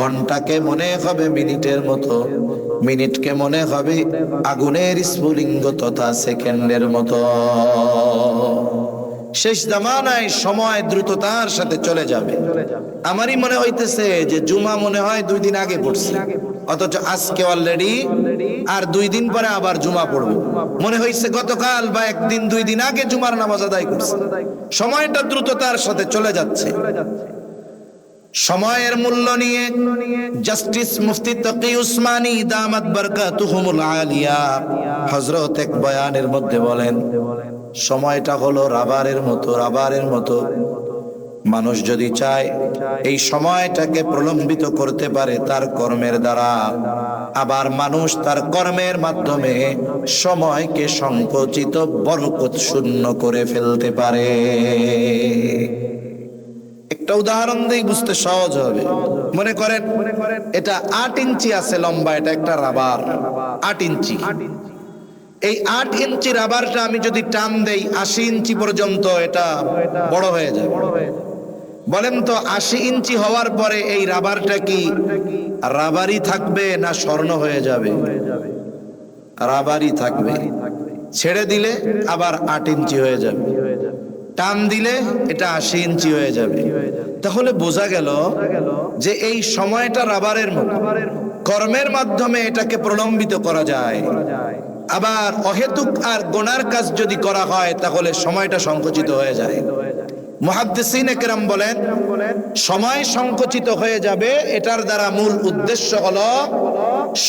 ঘন্টাকে মনে হবে মিনিটের মতো, মিনিটকে মনে হবে আগুনের স্ফুলিঙ্গ তথা সেকেন্ডের মতো। শেষ জামানায় সময় দ্রুততার সাথে চলে যাবে। আমারই মনে হইতেছে যে জুমা মনে হয় 2 দিন আগে পড়ছে, অথচ আজকে অলরেডি আর 2 দিন পরে আবার জুমা পড়বো। মনে হইছে গতকাল বা 1 দিন 2 দিন আগে জুমার নামাজ আদায় করছে। সময়টা দ্রুততার সাথে চলে যাচ্ছে। সময়ের মূল্য নিয়ে জাস্টিস মুফতি তকি উসমানী দামাত বারকাতুহুমুল আলিয়া হযরত এক বয়ানের মধ্যে বলেন, সময়টা হলো রাবারের মতো। মানুষ যদি চায় এই সময়টাকে প্রলম্বিত করতে পারে তার কর্মের দ্বারা, আবার মানুষ তার কর্মের মাধ্যমে সময়কে সংকুচিত বরকত শূন্য করে ফেলতে পারে। একটা উদাহরণ দেই, বুঝতে সহজ হবে। মনে করেন এটা 8 ইঞ্চি আছে লম্বা, এটা একটা রাবার 8 ইঞ্চি। এই 8 ইঞ্চি রাবারটা আমি যদি টান দেই 80 ইঞ্চি পর্যন্ত এটা বড় হয়ে যায়। বলেন তো 80 ইঞ্চি হওয়ার পরে এই রাবারটা কি রাবারই থাকবে না স্বর্ণ হয়ে যাবে? রাবারই থাকবে। ছেড়ে দিলে আবার 8 ইঞ্চি হয়ে যাবে, টান দিলে এটা 80 ইঞ্চি হয়ে যাবে। তাহলে বোঝা গেল যে এই সময়টা রাবারের মতো, কর্মের মাধ্যমে এটাকে প্রলম্বিত করা যায়। আবার অহেতুক আর গুনার কাজ যদি করা হয় তাহলে সময়টা সংকুচিত হয়ে যায়। মুহাদ্দিসিন একরাম বলেন সময় সংকুচিত হয়ে যাবে, এটার দ্বারা মূল উদ্দেশ্য হলো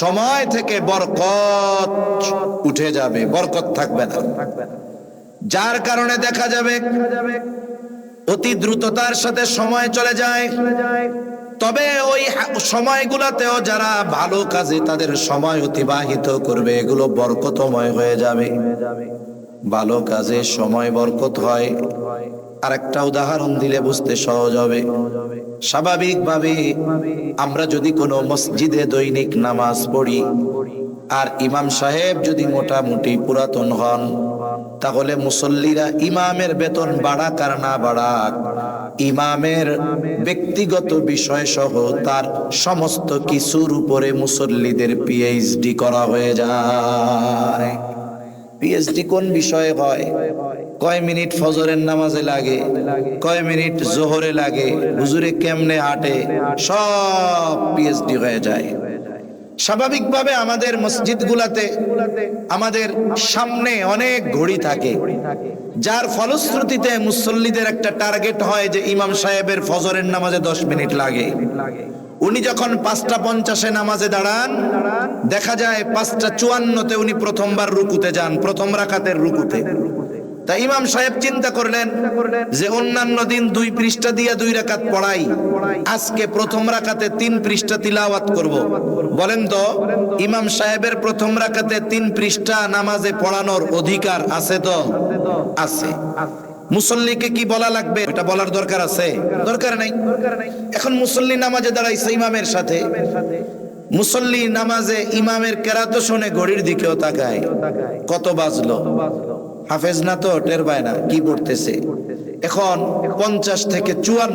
সময় থেকে বরকত উঠে যাবে, বরকত থাকবে না। যার কারণে দেখা যাবে অতি দ্রুততার সাথে সময় চলে যায়। তবে ওই সময়গুলোতেও যারা ভালো কাজে তাদের সময় অতিবাহিত করবে এগুলো বরকতময় হয়ে যাবে। ভালো কাজে সময় বরকত হয়। আরেকটা উদাহরণ দিলে বুঝতে সহজ হবে। স্বাভাবিকভাবে আমরা যদি কোনো মসজিদে দৈনিক নামাজ পড়ি আর ইমাম সাহেব যদি মোটামুটি পুরাতন হন, তাহলে মুসল্লিরা ইমামের বেতন বাড়াক আর না বাড়াক, ইমামের ব্যক্তিগত বিষয় সহ তার সমস্ত কিছুর উপরে মুসল্লিদের পিএইচডি করা হয়ে যায়। পিএইচডি কোন বিষয়ে হয়? কয় মিনিট ফজরের নামাজে লাগে, কয় মিনিট জোহরে লাগে, হুজুরে কেমনে হাঁটে, সব পিএইচডি হয়ে যায়। স্বাভাবিকভাবে আমাদের মসজিদগুলাতে আমাদের সামনে অনেক ঘড়ি থাকে, যার ফলশ্রুতিতে মুসল্লিদের একটা টার্গেট হয় যে ইমাম সাহেবের ফজরের নামাজে 10 মিনিট লাগে। উনি যখন 5:50 নামাজে দাঁড়ান, দেখা যায় 5:54 উনি প্রথমবার রুকুতে যান, প্রথম রাকাতের রুকুতে। তাই ইমাম সাহেব চিন্তা করলেন যে অন্যান্য দিন 2 পৃষ্ঠা দিয়ে 2 রাকাত পড়াই, আজকে প্রথম রাকাতে 3 পৃষ্ঠা তিলাওয়াত করব। বলেন তো ইমাম সাহেবের প্রথম রাকাতে 3 পৃষ্ঠা নামাজে পড়ানোর অধিকার আছে? তো আছে। মুসল্লিকে কি বলা লাগবে? এটা বলার দরকার আছে? দরকার নাই। এখন মুসল্লি নামাজে দাঁড়াইছে ইমামের সাথে, মুসল্লি নামাজে ইমামের কেরাত শুনে ঘড়ির দিকেও তাকায়, কত বাজলো। হাফেজ না তো টের পায় না কি পড়তেছে। এখন 50 থেকে 54,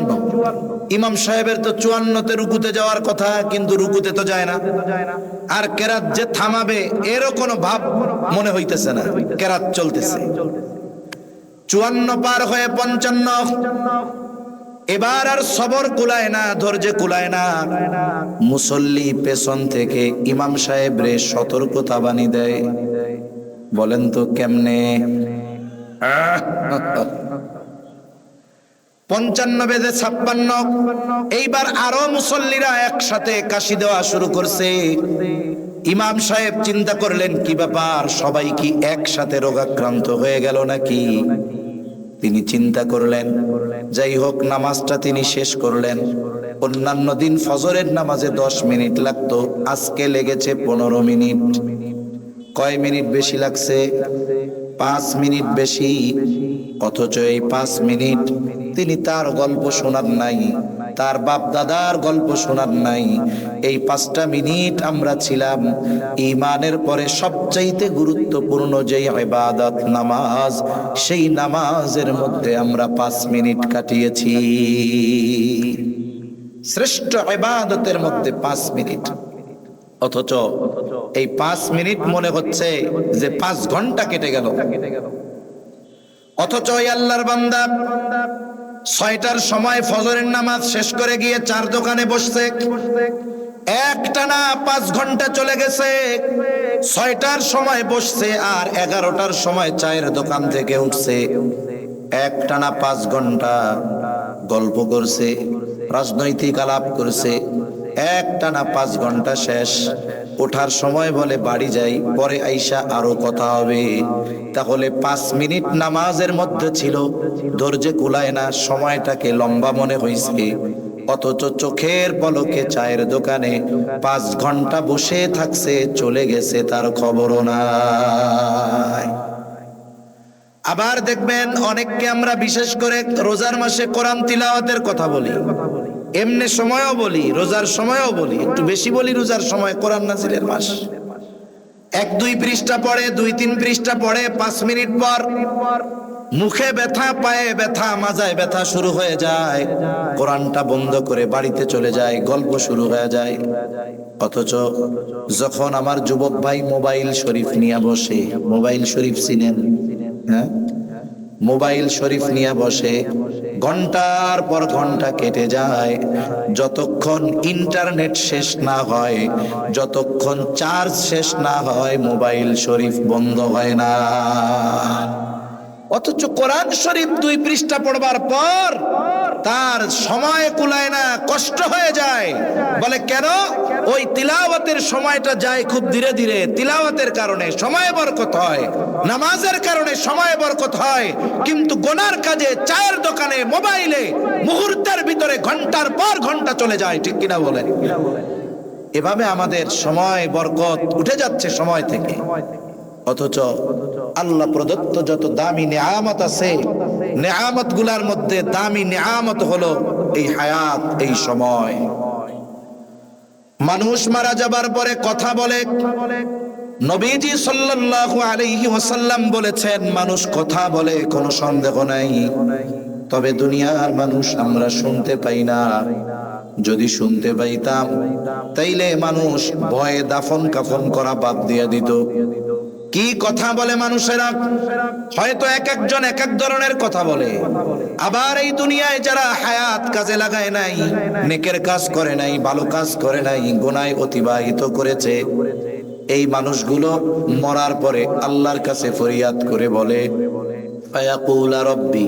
ইমাম সাহেবের তো 54তে রুকুতে যাওয়ার কথা, কিন্তু রুকুতে তো যায় না। আর কেরাত যে থামাবে এরও কোনো ভাব মনে হইতেছে না, কেরাত চলতেছে। 54 পার হয়ে 55, এবার আর সবর কুলায় না, ধৈর্য কুলায় না। মুসল্লি পেছন থেকে ইমাম সাহেব রে সতর্কতা বাণী দেয়। বলেন তো কেমনে? 55 বেজে 56, এইবার আরো মুসল্লিরা একসাথে কাশি দেওয়া শুরু করছে। ইমাম সাহেব চিন্তা করলেন কি ব্যাপার, সবাই কি একসাথে রোগাক্রান্ত হয়ে গেল নাকি? তিনি চিন্তা করলেন, যাই হোক নামাজটা তিনি শেষ করলেন। অন্যান্য দিন ফজরের নামাজে 10 মিনিট লাগতো, আজকে লেগেছে 15 মিনিট। কয় মিনিট বেশি লাগছে? 5 মিনিট বেশি। অথচ এই 5 মিনিট তিনি তার গল্প শোনার নাই, তার বাপ দাদার গল্প শোনার নাই। এই 5টা মিনিট আমরা ছিলাম ঈমানের পরে সবচাইতে গুরুত্বপূর্ণ যেই ইবাদত নামাজ, সেই নামাজের মধ্যে আমরা 5 মিনিট কাটিয়েছি। শ্রেষ্ঠ ইবাদতের মধ্যে 5 মিনিট। অথচ এই 5 মিনিট মনে হচ্ছে যে 5 ঘন্টা কেটে গেল। অথচ ওই আল্লাহর বান্দা 6টার সময় ফজরের নামাজ শেষ করে গিয়ে চার দোকানে বসছে, একটানা 5 ঘন্টা চলে গেছে। 6টার সময় বসছে আর 11টার সময় চায়ের দোকান থেকে উঠছে, একটানা 5 ঘন্টা গল্প করছে, রাজনৈতিক আলাপ করছে, একটানা 5 ঘন্টা শেষ। ওঠার সময় বলে বাড়ি যাই, পরে আইসা আরো কথা হবে। তাহলে 5 মিনিট নামাজের মধ্যে ছিল, ধৈর্য কুলায় না, সময়টাকে লম্বা মনে হইছে। অথচ চোখের পলকে চায়ের দোকানে 5 ঘন্টা বসে থাকছে, চলে গেছে তার খবরও নাই। আবার দেখবেন অনেককে আমরা বিশেষ করে রোজার মাসে কোরআন তিলাওয়াতের কথা বলি, এমনি সময়ও বলি, রোজার সময়ও বলি, একটু বেশি বলি রোজার সময়, কোরআন নাজিলের মাস। 1-2 পৃষ্ঠা পড়ে, 2-3 পৃষ্ঠা পড়ে, 5 মিনিট পর মুখে ব্যথা, পায়ে ব্যথা, মাজায় ব্যথা শুরু হয়ে যায়, কোরআনটা বন্ধ করে বাড়িতে চলে যায়, গল্প শুরু হয়ে যায়। অথচ যখন আমার যুবক ভাই মোবাইল শরীফ নিয়ে বসে, মোবাইল শরীফ চিনেন? হ্যাঁ, মোবাইল শরীফ নিয়ে বসে, ঘন্টার পর ঘন্টা কেটে যায়, যতক্ষণ ইন্টারনেট শেষ না হয়, যতক্ষণ চার্জ শেষ না হয়, মোবাইল শরীফ বন্ধ হয় না। অথচ কোরআন শরীফ 2 পৃষ্ঠা পড়বার পর তার সময় কুলায় না, কষ্ট হয়ে যায়। বলে কেন? ওই তিলাওয়াতের সময়টা যায় খুব ধীরে ধীরে, তিলাওয়াতের কারণে সময় বরকত হয়, নামাজের কারণে সময় বরকত হয়, কিন্তু গুনার কাজে, চায়ের দোকানে, মোবাইলে মুহূর্তের ভিতরে ঘন্টার পর ঘন্টা চলে যায়। ঠিক কিনা বলেন? এভাবে আমাদের সময় বরকত উঠে যাচ্ছে সময় থেকে। অথচ আল্লাহ প্রদত্ত যত দামি নেয়ামত আছে, নেয়ামত গুলার মধ্যে দামি নেয়ামত হলো এই হায়াত, এই সময়। মানুষ মারা যাবার পরে কথা বলে। নবীজি সাল্লাল্লাহু আলাইহি ওয়াসাল্লাম বলেছেন, মানুষ কথা বলে, কোনো সন্দেহ নাই, তবে দুনিয়ার মানুষ আমরা শুনতে পাই না। যদি শুনতে পাইতাম তাইলে মানুষ ভয়ে দাফন কাফন করা বাদ দিয়ে দিত। কি কথা বলে মানুষেরা? হয়তো এক একজন এক এক ধরনের কথা বলে। আবার এই দুনিয়ায় যারা হায়াত কাজে লাগায় নাই, নেকের কাজ করে নাই, ভালো কাজ করে নাই, গুনায় অতিবাহিত করেছে, এই মানুষগুলো মরার পরে আল্লাহর কাছে ফরিয়াদ করে বলে, ফায়াকুলা রব্বি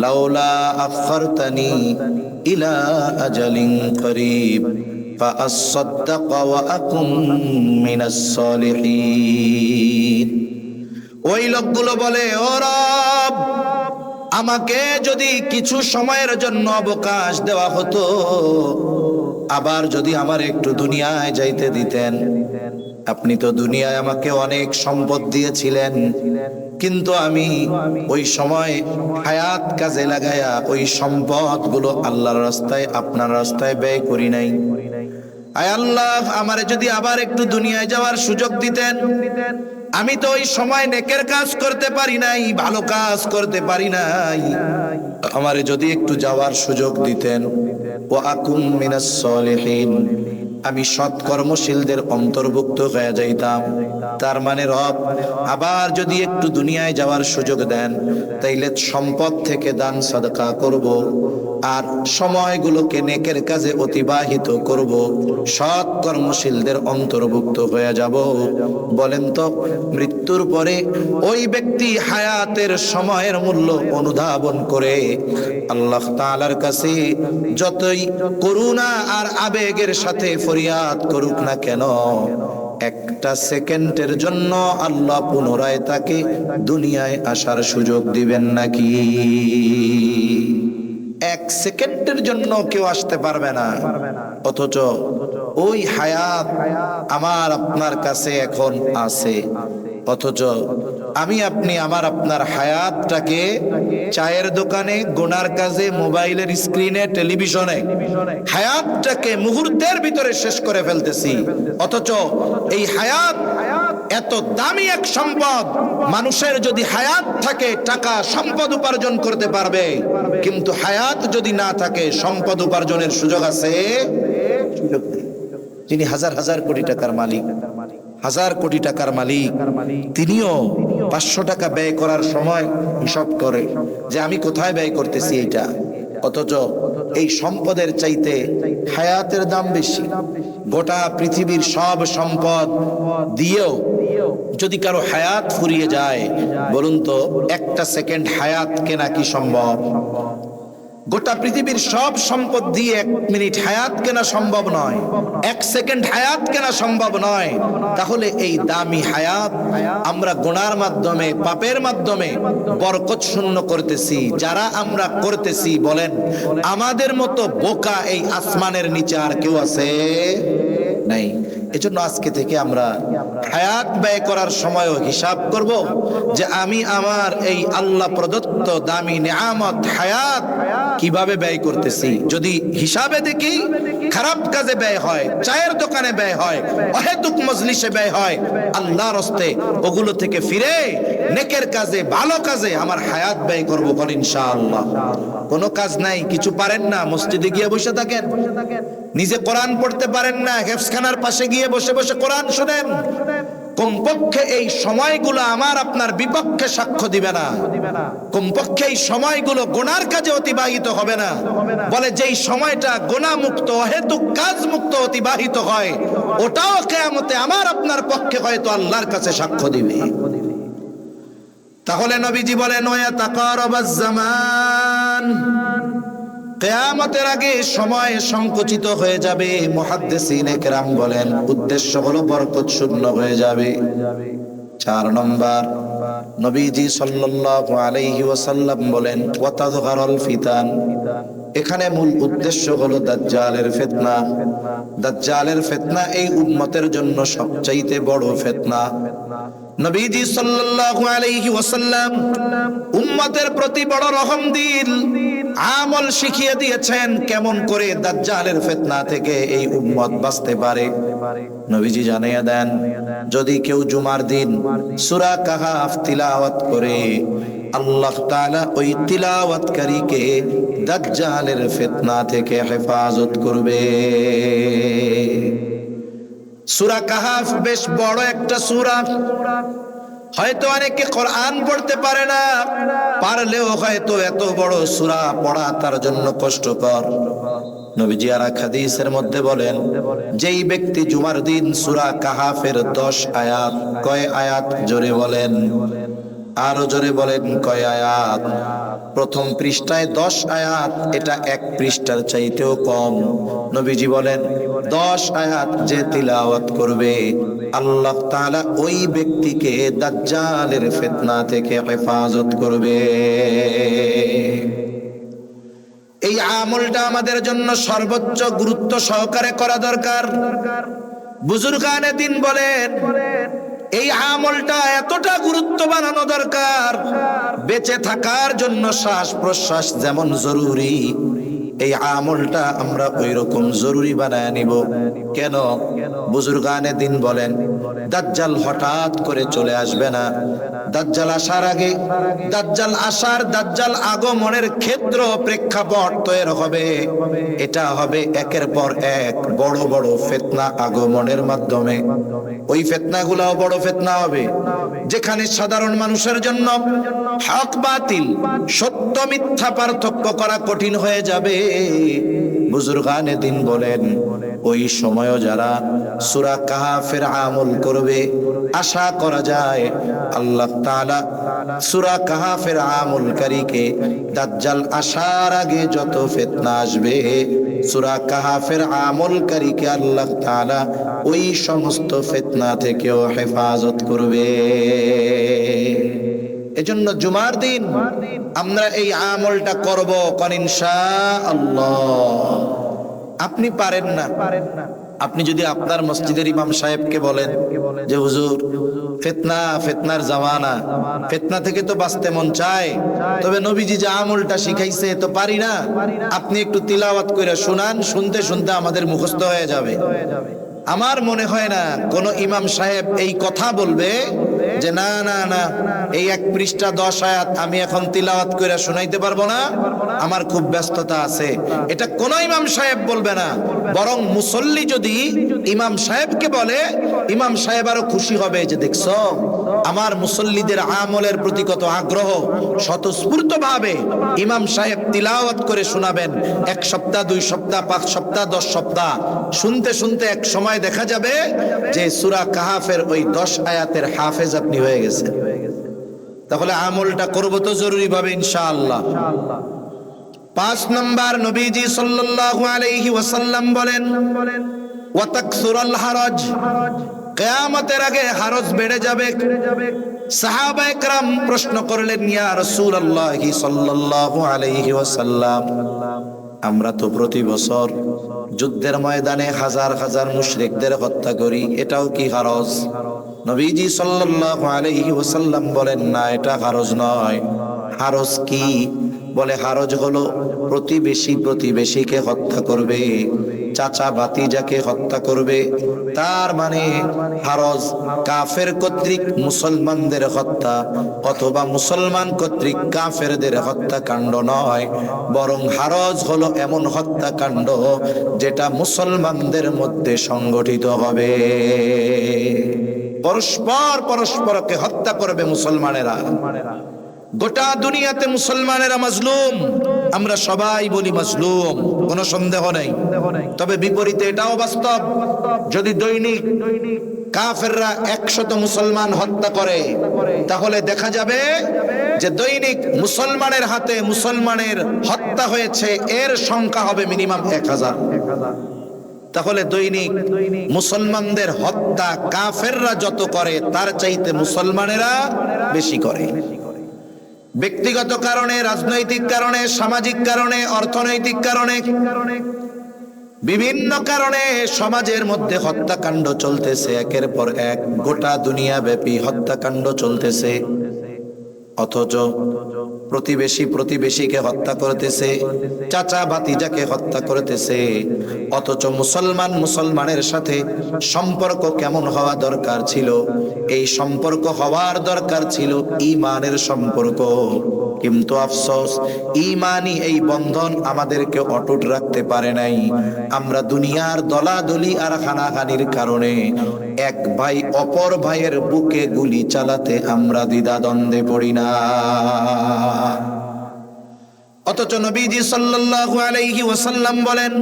লাউলা আখখারতানি ইলা আজালিন করিব ফাআসাদদাক ওয়া আকুম মিনাস সালিহিন। ওই লোকগুলো বলে, ও রব, আমাকে যদি কিছু সময়ের জন্য অবকাশ দেওয়া হতো, আবার যদি আমার একটু দুনিয়ায় যাইতে দিতেন। আপনি তো দুনিয়ায় আমাকে অনেক সম্পদ দিয়েছিলেন, কিন্তু আমি ওই সময় হায়াত কাজে লাগায়া ওই সম্পদগুলো আল্লাহর রাস্তায়, আপনার রাস্তায় ব্যয় করি নাই। আয় আল্লাহ, আমারে যদি আবার একটু দুনিয়ায় যাওয়ার সুযোগ দিতেন, আমি তো ওই সময় নেকের কাজ করতে পারি নাই, ভালো কাজ করতে পারি নাই, আমারে যদি একটু যাওয়ার সুযোগ দিতেন, ওয়া আকুম মিনাস সালিহিন, আমি সৎকর্মশীলদের অন্তর্ভুক্ত হয়ে যাইতাম। তার মানে রব আবার যদি একটু দুনিয়ায় যাওয়ার সুযোগ দেন, তাইলে সম্পদ থেকে দান সাদকা করব, আর সময়গুলোকে নেকের কাজে অতিবাহিত করব, সৎকর্মশীলদের অন্তর্ভুক্ত হয়ে যাব। বলেন তো, মৃত্যুর পরে ওই ব্যক্তি হায়াতের সময়ের মূল্য অনুধাবন করে আল্লাহ তাআলার কাছে যতই করুণা আর আবেগের সাথে ফরিয়াদ করুক না কেন, একটা সেকেন্ডের জন্য আল্লাহ পুনরায় তাকে দুনিয়ায় আসার সুযোগ দিবেন নাকি? এক সেকেন্ডের জন্য কেউ আসতে পারবে না। অথচ ওই হায়াত আমার আপনার কাছে এখন আছে। অথচ আমি আপনি আমার আপনার হায়াতটাকে চায়ের দোকানে, গুনার কাজে, মোবাইলের স্ক্রিনে, টেলিভিশনে হায়াতটাকে মুহূর্তের ভিতরে শেষ করে ফেলতেছি। অথচ এই হায়াত এত দামি এক সম্পদ, মানুষের যদি হায়াত থাকে টাকা সম্পদ উপার্জন করতে পারবে, কিন্তু হায়াত যদি না থাকে সম্পদ উপার্জনের সুযোগ আছে? যিনি হাজার হাজার কোটি টাকার মালিক, হাজার কোটি টাকার মালিক, তিনিও 500 টাকা ব্যয় করার সময় হিসাব করে যে আমি কোথায় ব্যয় করতেছি এইটা। অথচ এই সম্পদের চাইতে হায়াতের দাম বেশি। গোটা পৃথিবীর সব সম্পদ দিয়েও যদি কারো হায়াত ফুরিয়ে যায়, বলুন তো একটা সেকেন্ড হায়াত কেনা কি সম্ভব? গোটা পৃথিবীর সব সম্পদ দিয়ে 1 মিনিট হায়াত কেনা সম্ভব নয়, 1 সেকেন্ড হায়াত কেনা সম্ভব নয়। তাহলে এই দামি হায়াত আমরা গুনার মাধ্যমে, পাপের মাধ্যমে বরকত শূন্য করতেছি। যারা আমরা করতেছি, বলেন আমাদের মতো বোকা এই আসমানের নিচে আর কেউ আছে? নাই। এজন্য আজকে থেকে আমরা হায়াত ব্যয় করার সময়ও হিসাব করব যে আমি আমার এই আল্লাহ প্রদত্ত দামি নেয়ামত হায়াত কিভাবে ব্যয় করতেছি। যদি হিসাবে দেখি খারাপ কাজে ব্যয় হয়, চায়ের দোকানে ব্যয় হয়, অহেতুক মজলিসে ব্যয় হয়, আল্লাহর রাস্তায় ওগুলো থেকে ফিরে নেকের কাজে, ভালো কাজে আমার হায়াত ব্যয় করব বল ইনশাআল্লাহ। কোনো কাজ নাই, কিছু পারেন না, মসজিদে গিয়ে বসে থাকেন। নিজে কোরআন পড়তে পারেন না, হেফজখানার পাশে গিয়ে বসে বসে কোরআন শোনেন। কমপক্ষে এই সময়গুলো আমার আপনার বিপক্ষে সাক্ষ্য দিবে না, কমপক্ষে এই সময়গুলো গুনার কাজে অতিবাহিত হবে না। বলে যেই সময়টা গুনাহ মুক্ত অহেতুক কাজ মুক্ত অতিবাহিত হয়, ওটাও কিয়ামতে আমার আপনার পক্ষে হয়তো আল্লাহর কাছে সাক্ষ্য দিবে। তাহলে নবীজি বলেন ওয়া তাকারাবাজ জামান, কিয়ামতের আগে সময় সংকুচিত হয়ে যাবে। মুহাদ্দিসিনে কেরাম বলেন উদ্দেশ্য হলো বরকত শূন্য হয়ে যাবে। 4 নম্বর, নবীজি সাল্লাল্লাহু আলাইহি ওয়াসাল্লাম বলেন ওয়া তাযহারুল ফিতান, এখানে মূল উদ্দেশ্য হলো দাজ্জালের ফিতনা। দাজ্জালের ফিতনা এই উম্মতের জন্য সবচাইতে বড় ফিতনা। নবীজি সাল্লাল্লাহু আলাইহি ওয়াসাল্লাম উম্মতের প্রতি বড় রহম দিল আমল শিখিয়ে দিয়েছেন কেমন করে দাজ্জালের ফিতনা থেকে এই উম্মত বাঁচতে পারে। নবীজি জানিয়ে দেন, যদি কেউ জুমার দিন সূরা কাহফ তিলাওয়াত করে, আল্লাহ তাআলা ওই তিলাওয়াতকারীকে দাজ্জালের ফিতনা থেকে হেফাজত করবে। সূরা কাহফ বেশ বড় একটা সূরা। হয়তো অনেকে কোরআন পড়তে পারে না, পারলেও হয়তো এত বড় সূরা পড়া তার জন্য কষ্টকর। নবীজি আর এক হাদিসের মধ্যে বলেন, যেই ব্যক্তি জুমার দিন সূরা কাহফের 10 আয়াত, কয় আয়াত জোরে বলেন, আরো জোরে বলেন কয় আয়াত? প্রথম পৃষ্ঠায় 10 আয়াত, এটা এক পৃষ্ঠার চাইতেও কম। নবীজি বলেন 10 আয়াত যে তিলাওয়াত করবে, আল্লাহ তাআলা ওই ব্যক্তিকে দাজ্জালের ফিতনা থেকে হেফাজত করবে। এই আমলটা আমাদের জন্য সর্বোচ্চ গুরুত্ব সহকারে করা দরকার। বুজুর্গানে দিন বলেন এই আমলটা এতটা গুরুত্ব বানানো দরকার, বেঁচে থাকার জন্য শ্বাস প্রশ্বাস যেমন জরুরি, এই আমলটা আমরা ওই রকম জরুরি বানায় নিব। কেন? বুজুর্গানে দিন বলেন দাজ্জাল হঠাৎ করে চলে আসবে না। দাজ্জাল আসার আগে, দাজ্জাল আসার, দাজ্জাল আগমনের ক্ষেত্র প্রেক্ষাপট তৈরি হবে। এটা হবে একের পর এক বড় বড় ফিতনা আগমনের মাধ্যমে। ওই ফিতনাগুলোও বড় ফিতনা হবে, যেখানে সাধারণ মানুষের জন্য হক বাতিল, সত্য মিথ্যা পার্থক্য করা কঠিন হয়ে যাবে। বুজুর্গানে দিন বলেন ওই সময়ও যারা সূরা কাহফের আমল করবে, আশা করা যায় আল্লাহ তাআলা সূরা কাহফের আমলকারীকে দাজ্জাল আসার আগে যত ফিতনা আসবে, সূরা কাহফের আমলকারীকে আল্লাহ তাআলা ওই সমস্ত ফিতনা থেকেও হেফাজত করবে। এজন্য জুমার দিন আমরা এই আমলটা করব কোন ইনশাআল্লাহ। আপনি পারেন না, আপনি যদি আপনার মসজিদের ইমাম সাহেবকে বলেন যে হুজুর ফিতনা, ফিতনার জামানা, ফিতনা থেকে তো বাঁচতে মন চায়, তবে নবীজি যে আমলটা শিখাইছে তো পারি না, আপনি একটু তিলাওয়াত করে শোনান, শুনতে শুনতে আমাদের মুখস্থ হয়ে যাবে। আমার মনে হয় না কোন ইমাম সাহেব এই কথা বলবে যে না না না, এই এক পৃষ্ঠা 10 আয়াত আমি এখন তিলাওয়াত করে শোনাইতে পারবো না, আমার খুব ব্যস্ততা আছে। এটা কোন ইমাম সাহেব বলবে না। বরং মুসল্লি যদি ইমাম সাহেবকে বলে, ইমাম সাহেব আরো খুশি হবে যে দেখছো আমার মুসল্লিদের আমলের প্রতি কত আগ্রহ। স্বতঃস্ফূর্ত ভাবে ইমাম সাহেব তিলাওয়াত করে শোনাবেন। 1 সপ্তাহ, 2 সপ্তাহ, 5 সপ্তাহ, 10 সপ্তাহ শুনতে শুনতে এক সময় দেখা যাবে যে সূরা কাহফের ওই 10 আয়াতের হাফেজ আপনি হয়ে গেছেন। তাহলে আমলটা করব তো জরুরি ভাবে ইনশাআল্লাহ। 5 নাম্বার, নবীজি সাল্লাল্লাহু আলাইহি ওয়াসাল্লাম বলেন ওয়া তাকসুরুল হারাজ, কিয়ামতের আগে হারজ বেড়ে যাবে। সাহাবায়ে কেরাম প্রশ্ন করলেন ইয়া রাসূলুল্লাহ সাল্লাল্লাহু আলাইহি ওয়াসাল্লাম, আমরা তো প্রতি বছর যুদ্ধের ময়দানে হাজার হাজার মুশরিকদের হত্যা করি, এটাও কি হারজ? নবীজি সাল্লাল্লাহু আলাইহি ওয়াসাল্লাম বলেন না, এটা হারজ নয়। হারজ কি? বলে হারজ হলো প্রতিবেশী প্রতিবেশীকে হত্যা করবে, চাচা ভাতিজাকে হত্যা করবে। তার মানে হারজ কাফের কর্তৃক মুসলমানদের হত্যা অথবা মুসলমান কর্তৃক কাফেরদের হত্যাকাণ্ড নয়, বরং হারজ হলো এমন হত্যাকাণ্ড যেটা মুসলমানদের মধ্যে সংগঠিত হবে। পরস্পর পরস্পরকে হত্যা করবে মুসলমানেরা। গোটা দুনিয়াতে মুসলমানেরা মাজলুম, আমরা সবাই বলি মাজলুম, কোনো সন্দেহ নেই। তবে বিপরীতে এটাও বাস্তব, যদি দৈনিক কাফেররা 100 মুসলমান হত্যা করে, তাহলে দেখা যাবে যে দৈনিক মুসলমানের হাতে মুসলমানের হত্যা হয়েছে এর সংখ্যা হবে মিনিমাম 1000। তাহলে দৈনিক মুসলমানদের হত্যা কাফেররা যত করে তার চাইতে মুসলমানেরা বেশি করে। ব্যক্তিগত কারণে, রাজনৈতিক কারণে, সামাজিক কারণে, অর্থনৈতিক কারণে, বিভিন্ন কারণে সমাজের মধ্যে হত্যাকাণ্ড চলতেছে, একের পর এক গোটা দুনিয়া ব্যাপী হত্যাকাণ্ড চলতেছে। অথচ প্রতিবেশী প্রতিবেশীকে হত্যা করতেছে, চাচা ভাতিজাকে হত্যা করতেছে। অথচ মুসলমান মুসলমানের সাথে সম্পর্ক কেমন হওয়া দরকার ছিল? এই সম্পর্ক হওয়ার দরকার ছিল ঈমানের সম্পর্ক। কিন্তু আফসোস, ঈমানই এই বন্ধন আমাদেরকে অটুট রাখতে পারে নাই। আমরা দুনিয়ার দলাদলি আর হানাহানির কারণে এক ভাই অপর ভাইয়ের বুকে গুলি চালাতে আমরা দ্বিধাদ্বন্দ্বে পড়ি না। অথচ নবীজি সাল্লাল্লাহু আলাইহি ওয়াসাল্লাম বলেন,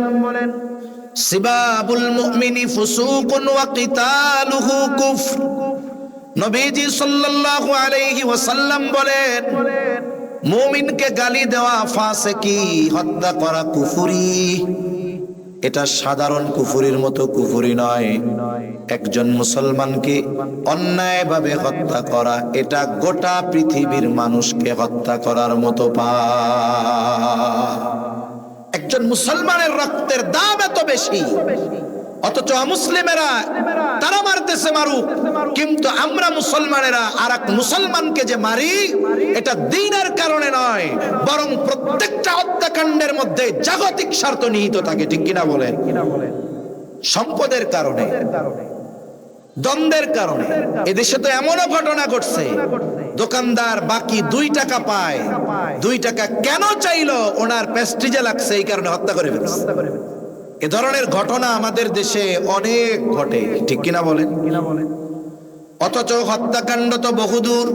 সিবাবুল মুমিনি ফুসুকুন ওয়া কিতালুহু কুফর। নবীজি সাল্লাল্লাহু আলাইহি ওয়াসাল্লাম বলেন, মুমিনকে গালি দেওয়া ফাসিকি, হত্যা করা কুফরি। এটা সাধারণ কুফরির মতো কুফরি নয়। একজন মুসলমানকে অন্যায়ভাবে হত্যা করা, এটা গোটা পৃথিবীর মানুষকে হত্যা করার মতো পাপ। একজন মুসলমানের রক্তের দাম এত বেশি, অথচ মুসলিমেরা তারা মারতেছে মারুক, কিন্তু আমরা মুসলমানেরা আর এক মুসলমানকে যে মারি, এটা দ্বীনের কারণে নয়, বরং প্রত্যেকটা হত্যাকাণ্ডের মধ্যে জাগতিক স্বার্থ নিহিত থাকে। ঠিক কিনা বলেন? সম্পদের কারণে, দ্বন্দ্বের কারণে। এদেশে তো এমনও ঘটনা ঘটছে, দোকানদার বাকি 2 টাকা পায়, 2 টাকা কেন চাইলো? ওনার প্রেস্টিজে লাগছে, এই কারণে হত্যা করে ফেলছে। এ ধরনের ঘটনা আমাদের দেশে অনেক ঘটে। ঠিক কিনা বলেন? অথচ হত্যাকাণ্ড তো বহুদূর।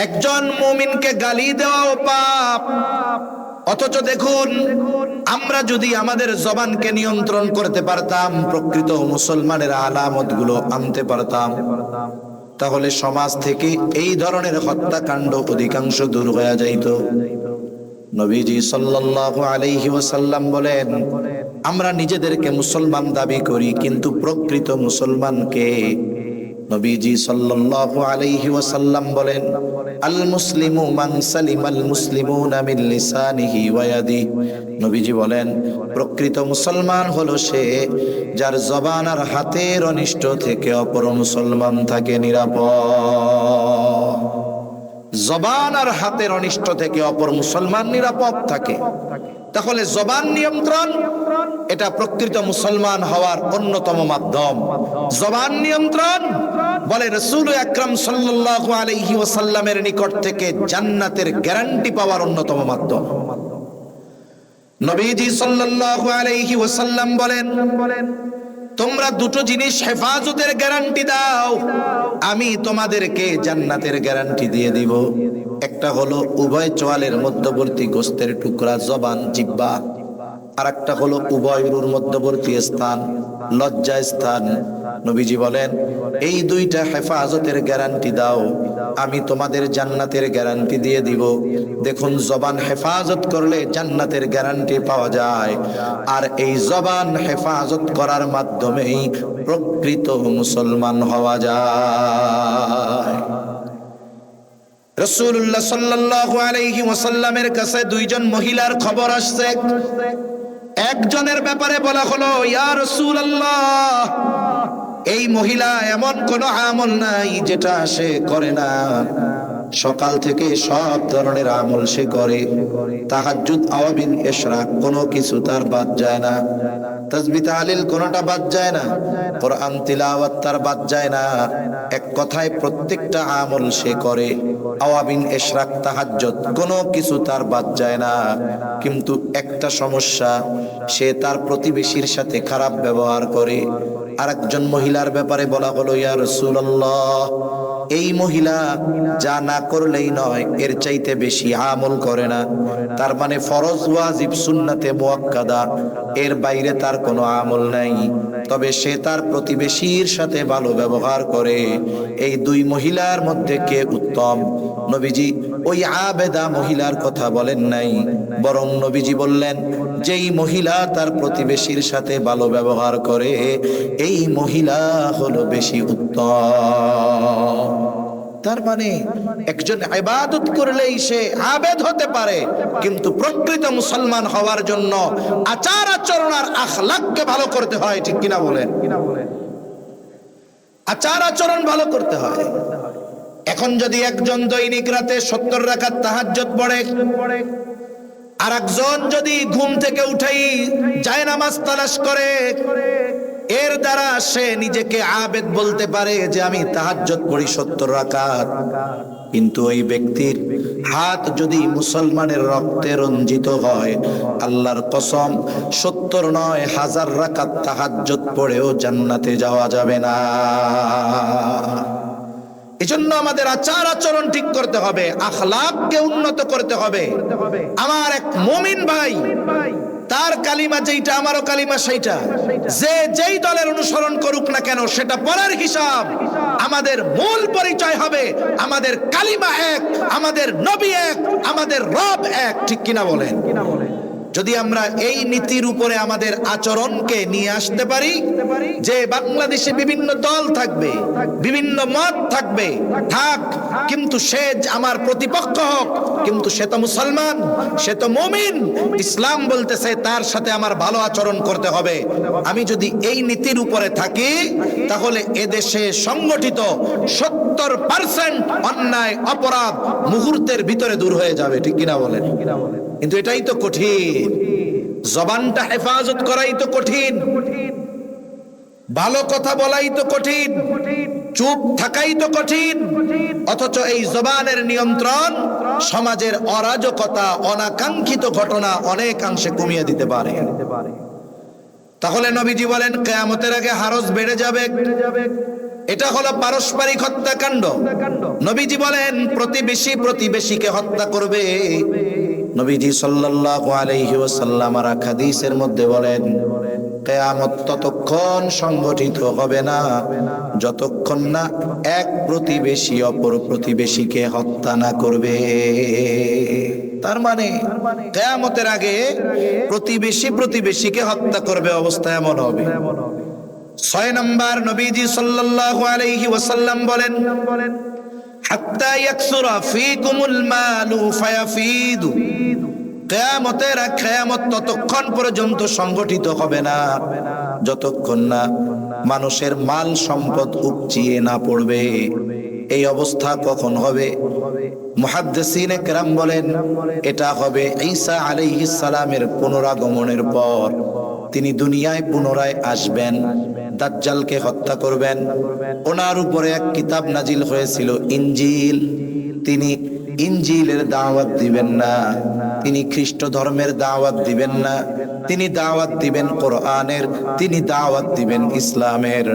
একজন মুমিনকে গালি দেওয়াও পাপ। অথচ দেখুন, আমরা যদি আমাদের জবানকে নিয়ন্ত্রণ করতে পারতাম, প্রকৃত মুসলমানের আলামতগুলো আনতে পারতাম, তাহলে সমাজ থেকে এই ধরনের হত্যাকাণ্ড অধিকাংশ দূর হয়ে যাইত। নবীজি সাল্লাল্লাহু আলাইহি ওয়াসাল্লাম বলেন, আমরা নিজেদেরকে মুসলমান দাবি করি, কিন্তু প্রকৃত মুসলমানকে? নবীজি সাল্লাল্লাহু আলাইহি ওয়াসাল্লাম বলেন, আল মুসলিমু মান সালিমাল মুসলিমুনা মিন লিসানিহি ওয়া ইয়াদিহি। নবীজি বলেন, প্রকৃত মুসলমান হলো সে যার জবান আর হাতের অনিষ্ট থেকে অপর মুসলমান থাকে নিরাপদ। জবান আর হাতের অনিষ্ট থেকে অপর মুসলমান নিরাপদ থাকে। তাহলে জবান নিয়ন্ত্রণ, এটা প্রকৃত মুসলমান হওয়ার অন্যতম মাধ্যম। জবান নিয়ন্ত্রণ বলে রাসূল আকরাম সাল্লাল্লাহু আলাইহি ওয়াসাল্লামের নিকট থেকে জান্নাতের গ্যারান্টি পাওয়ার অন্যতম মাধ্যম। নবীজি সাল্লাল্লাহু আলাইহি ওয়াসাল্লাম বলেন, তোমরা দুটো জিনিস হেফাজতের গ্যারান্টি দাও, আমি তোমাদেরকে জান্নাতের গ্যারান্টি দিয়ে দিব। একটা হলো উভয় চোয়ালের মধ্যবর্তী গোস্তের টুকরা জবান, জিহ্বা। আর একটা হলো উভয় উরুর মধ্যবর্তী স্থান, লজ্জা স্থান। নবীজি বলেন, এই 2টা হেফাজতের গ্যারান্টি দাও, আমি তোমাদের জান্নাতের গ্যারান্টি দিয়ে দিব। দেখুন, জবান হেফাজত করলে জান্নাতের গ্যারান্টি পাওয়া যায়, আর এই জবান হেফাজত করার মাধ্যমেই প্রকৃত মুসলমান হওয়া যায়। রাসূলুল্লাহ সাল্লাল্লাহু আলাইহি ওয়াসাল্লামের কাছে 2জন মহিলার খবর আসছে। একজনের ব্যাপারে বলা হলো, ইয়া রাসূলুল্লাহ, এই মহিলা এমন কোন আমল নাই যেটা সে করে না। সকাল থেকে সব ধরনের আমল সে করে, তাহাজ্জুদ, আওয়াবিন, ইশরাক কোনো কিছু তার বাদ যায় না, তাসবিহ তাহলিল কোনোটা বাদ যায় না, কোরআন তিলাওয়াত তার বাদ যায় না। এক কথায় প্রত্যেকটা আমল সে করে। আওয়াবিন ইশরাক তাহাজ্জুদ কোনো কিছু তার বাদ যায় না। কিন্তু একটা সমস্যা, সে তার প্রতিবেশীর সাথে খারাপ ব্যবহার করে। আরেকজন মহিলার ব্যাপারে বলা হলো, ইয়া রাসূলুল্লাহ, এই মহিলা যা না করলেই নয়, এর চাইতে বেশি আমল করে না। তার মানে ফরজ, ওয়াজিব, সুন্নাতে মুআক্কাদা এর বাইরে তার কোনো আমল নাই। তবে সে তার প্রতিবেশীর সাথে ভালো ব্যবহার করে। এই দুই মহিলার মধ্যে কে উত্তম? নবীজি ওই আবেদা মহিলার কথা বলেন নাই, বরং নবীজি বললেন, যেই মহিলা তার প্রতিবেশীর সাথে ভালো ব্যবহার করে এই মহিলা হলো বেশি উত্তম। তার মানে একজন ইবাদত করলেই সে আবেদ হতে পারে, কিন্তু প্রকৃত মুসলমান হওয়ার জন্য আচার আচরণ আর আখলাককে ভালো করতে হয়। ঠিক কিনা বলেন? আচার আচরণ ভালো করতে হয়। এখন যদি একজন দৈনিক রাতে 70 রাকাত তাহাজ্জুদ পড়ে, আর একজন যদি ঘুম থেকে উঠেই জায়নামাজ তালাশ করে, এর দ্বারা সে নিজেকে আবেদ বলতে পারে যে আমি তাহাজ্জুদ পড়ি 70 রাকাত। কিন্তু ওই ব্যক্তির হাত যদি মুসলমানের রক্তে রঞ্জিত হয়, আল্লাহর কসম 70 নয় 1000 রাকাত তাহাজ্জুদ পড়েও জান্নাতে যাওয়া যাবে না। এজন্য আমাদের আচার আচরণ ঠিক করতে হবে, আখলাককে উন্নত করতে হবে। আমার এক মুমিন ভাই, তার কালিমা যেইটা আমারও কালিমা সেইটা, যে যেই দলের অনুসরণ করুক না কেন সেটা পরের হিসাব। আমাদের মূল পরিচয় হবে আমাদের কালিমা এক, আমাদের নবী এক, আমাদের রব এক। ঠিক কিনা বলেন? যদি আমরা এই নীতির উপরে আমাদের আচরণকে নিয়ে আসতে পারি, যে বাংলাদেশে বিভিন্ন দল থাকবে, বিভিন্ন মত থাকবে, থাক, কিন্তু সে আমার প্রতিপক্ষ হোক, কিন্তু সে তো মুসলমান, সে তো মুমিন, ইসলাম বলতেছে তার সাথে আমার ভালো আচরণ করতে হবে। আমি যদি এই নীতির উপরে থাকি, তাহলে এদেশে সংগঠিত 70% অন্যায় অপরাধ মুহূর্তের ভিতরে দূর হয়ে যাবে। ঠিক কিনা বলেন? কিন্তু এটাই তো কঠিন, জবানটা হেফাজত করাই তো কঠিন, ভালো কথা বলাই তো কঠিন, চুপ থাকাই তো কঠিন। অথচ এই জবানের নিয়ন্ত্রণ সমাজের অরাজকতা, অনাকাঙ্ক্ষিত ঘটনা অনেকাংশে কমিয়ে দিতে পারে। তাহলে নবীজি বলেন কিয়ামতের আগে হারজ বেড়ে যাবে। এটা হলো পারস্পরিক হত্যাকাণ্ড। নবীজি বলেন প্রতিবেশী প্রতিবেশীকে হত্যা করবে। নবীজি সাল্লাল্লাহু আলাইহি ওয়াসাল্লাম আর হাদিসের মধ্যে বলেন, কিয়ামত ততক্ষণ সংগঠিত হবে না যতক্ষণ না এক প্রতিবেশী অপর প্রতিবেশীকে হত্যা না করবে। তার মানে কিয়ামতের আগে প্রতিবেশী প্রতিবেশীকে হত্যা করবে, অবস্থা এমন হবে। 6 নম্বর, নবীজি সাল্লাল্লাহু আলাইহি ওয়াসাল্লাম বলেন, হাত্তা ইয়াকসুরা ফীকুমুল মালু ফায়াফিদু। কিয়ামত ততক্ষণ পর্যন্ত সংগঠিত হবে না যতক্ষণ না মানুষের মাল সম্পদ উপচিয়ে না পড়বে। এই অবস্থা কখন হবে? মুহাদ্দিসিনে কেরাম বলেন, এটা হবে ঈসা আলাইহিস সালামের পুনরাগমনের পর। তিনি দুনিয়ায় পুনরায় আসবেন, দাজ্জালকে হত্যা করবেন। ওনার উপরে এক কিতাব নাজিল হয়েছিল, ইনজিল। তিনি ইনজিলের দাওয়াত দিবেন না, তিনি খ্রিস্ট ধর্মের দাওয়াত দিবেন না, তিনি দাওয়াত দিবেন কোরআনের, তিনি দাওয়াত দিবেন ইসলামের।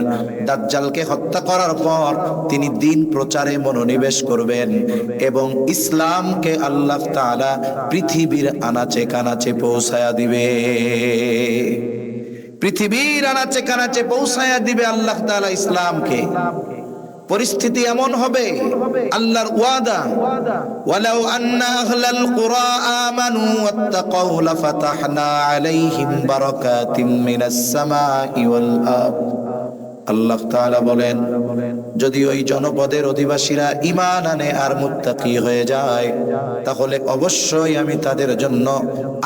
দাজ্জালকে হত্যা করার পর তিনি দ্বীন প্রচারে মনোনিবেশ করবেন এবং ইসলামকে আল্লাহ তাআলা পৃথিবীর আনাচে কানাচে পৌঁছায়া দিবে। পৃথিবীর আনাচে কানাচে পৌঁছায়া দিবে আল্লাহ তাআলা ইসলামকে। পরিস্থিতি এমন হবে, আল্লাহর ওয়াদা, ওয়ালাউ আন্না আহলাল কুরা আমানু ওয়াত্তাকাউ লাফাতাহনা আলাইহিম বারাকাতিম মিনাস সামাই ওয়াল আরদ। আল্লাহ তাআলা বলেন, যদি ওই জনপদের অধিবাসীরা ঈমান আনে আর মুত্তাকি হয়ে যায়, তাহলে অবশ্যই আমি তাদের জন্য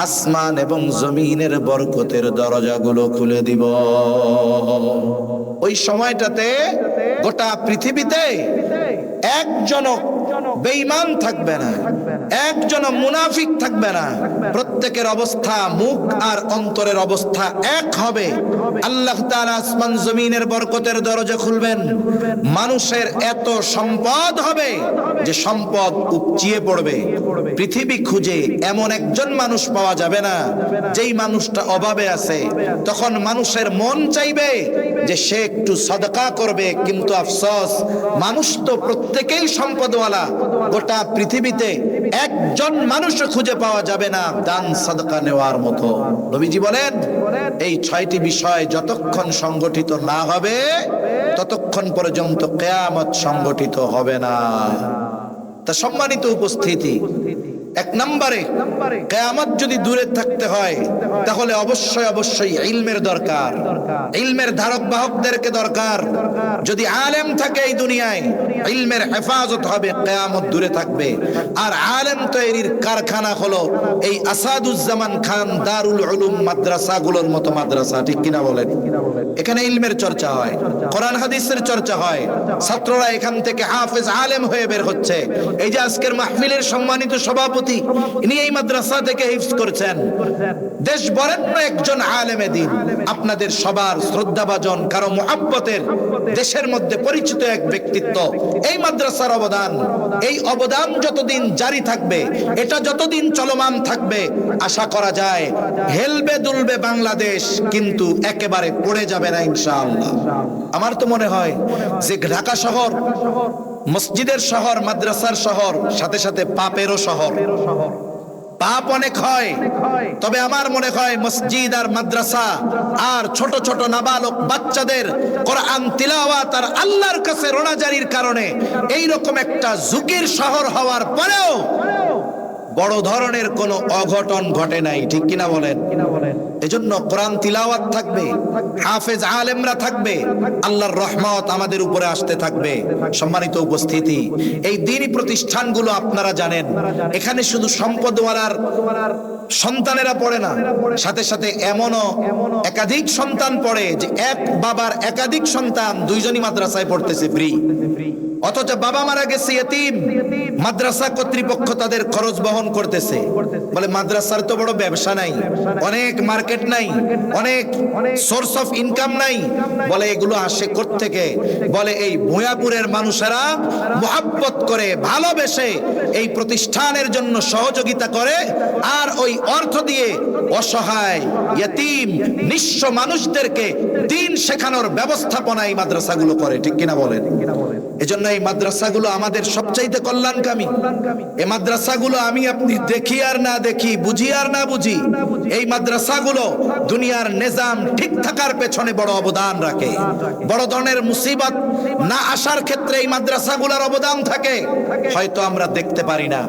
আসমান এবং জমিনের বরকতের দরজাগুলো খুলে দিব। ওই সময়টাতে গোটা পৃথিবীতে একজন বেঈমান থাকবে না, একজন মুনাফিক থাকবে না। প্রত্যেকের অবস্থা, মুখ আর অন্তরের অবস্থা এক হবে। আল্লাহ তাআলা আসমান জমিনের বরকতের দরজা খুলবেন, মানুষের এত সম্পদ হবে যে সম্পদ উপচিয়ে পড়বে। পৃথিবী খুঁজে এমন একজন মানুষ পাওয়া যাবে না যেই মানুষটা অভাবে আছে। তখন মানুষের মন চাইবে যে সে একটু সাদকা করবে, কিন্তু আফসোস মানুষ তো প্রত্যেকেই সম্পদওয়ালা। গোটা পৃথিবীতে একজন মানুষ খুঁজে পাওয়া যাবে না দান সাদকা নেওয়ার মতো। নবীজি বলেন এই 6টি বিষয় যতক্ষণ সংগঠিত না হবে ততক্ষণ পর্যন্ত কিয়ামত সংগঠিত হবে না। তা সম্মানিত উপস্থিতি, 1 নম্বরে কিয়ামত যদি দূরে থাকতে হয় তাহলে অবশ্যই ইলমের দরকার, ইলমের ধারক বাহকদেরকে দরকার। যদি আলেম থাকে এই দুনিয়ায়, ইলমের হেফাজত হবে, কিয়ামত দূরে থাকবে। আর আলেম তৈরির কারখানা হলো এই আসাদুজ্জামান খান দারুল উলুম মাদ্রাসাগুলোর মতো মাদ্রাসা, ঠিক কিনা বলেন? এখানে ইলমের চর্চা হয়, কোরআন হাদিসের চর্চা হয়, ছাত্ররা এখান থেকে হাফেজ আলেম হয়ে বের হচ্ছে। এই যে আজকের মাহফিলের সম্মানিত সভাপতি, ইনি এই মাদ্রাসা থেকে হিফজ করেছেন। দেশ বরেণ্য একজন আলেমে দ্বীন, আপনাদের সবার শ্রদ্ধাভাজন, কারো মুহাব্বতের, দেশের মধ্যে পরিচিত এক ব্যক্তিত্ব। এই মাদ্রাসার অবদান, এই অবদান যতদিন জারি থাকবে, এটা যতদিন চলমান থাকবে, আশা করা যায় হেলবে দুলবে বাংলাদেশ, কিন্তু একেবারে পড়ে যাবে না ইনশাআল্লাহ। আমার তো মনে হয় যে ঢাকা শহর মসজিদের শহর, মাদ্রাসার শহর, সাথে সাথে পাপেরও শহর। পাপ অনেক হয়, তবে আমার মনে হয় মসজিদ আর মাদ্রাসা আর ছোট ছোট নাবালক বাচ্চাদের কোরআন তিলাওয়াত আর আল্লাহর কাছে রোনাজারির কারণে এই রকম একটা ঝুঁকির শহর হওয়ার পরেও বড় ধরনের কোনো অঘটন ঘটে নাই, ঠিক কিনা বলেন? এজন্য কোরআন তিলাওয়াত থাকবে, হাফেজ আলেমরা থাকবে, আল্লাহর রহমত আমাদের উপরে আসতে থাকবে। সম্মানিত উপস্থিতি, এই দ্বীনি প্রতিষ্ঠানগুলো আপনারা জানেন, এখানে শুধু সম্পদওয়ালার সন্তানেরা পড়ে না, সাথে সাথে এমনও একাধিক সন্তান পড়ে যে এক বাবার একাধিক সন্তান দুইজনই মাদ্রাসায় পড়তেছে ফ্রি। অথচ বাবা মারা গেছে ইতিম, মাদ্রাসা কর্তৃপক্ষ তাদের খরচ বহন করতেছে। বলে মাদ্রাসার তো বড় ব্যবসা নাই, অনেক মার্কেট নাই, অনেক সোর্স অফ ইনকাম নাই। বলে এগুলো আসে কোত্থেকে? বলে এই ভূয়াপুরের মানুষেরা মুহাব্বত করে, ভালোবেসে এই প্রতিষ্ঠানের জন্য সহযোগিতা করে, আর ওই অর্থ দিয়ে অসহায় ইতিম নিঃস্ব মানুষদেরকে দ্বীন শেখানোর ব্যবস্থাপনা এই মাদ্রাসাগুলো করে, ঠিক কিনা বলেন? এজন্য এই মাদ্রাসাগুলো আমাদের সবচাইতে কল্যাণকামী। এই মাদ্রাসাগুলো আমি আপনি দেখি আর না দেখি, বুঝি আর না বুঝি, এই মাদ্রাসাগুলো দুনিয়ার নিজাম ঠিক থাকার পেছনে বড় অবদান রাখে। বড় ধরনের মুসিবত না আসার ক্ষেত্রে এই মাদ্রাসাগুলোর অবদান থাকে, হয়তো আমরা দেখতে পারি না।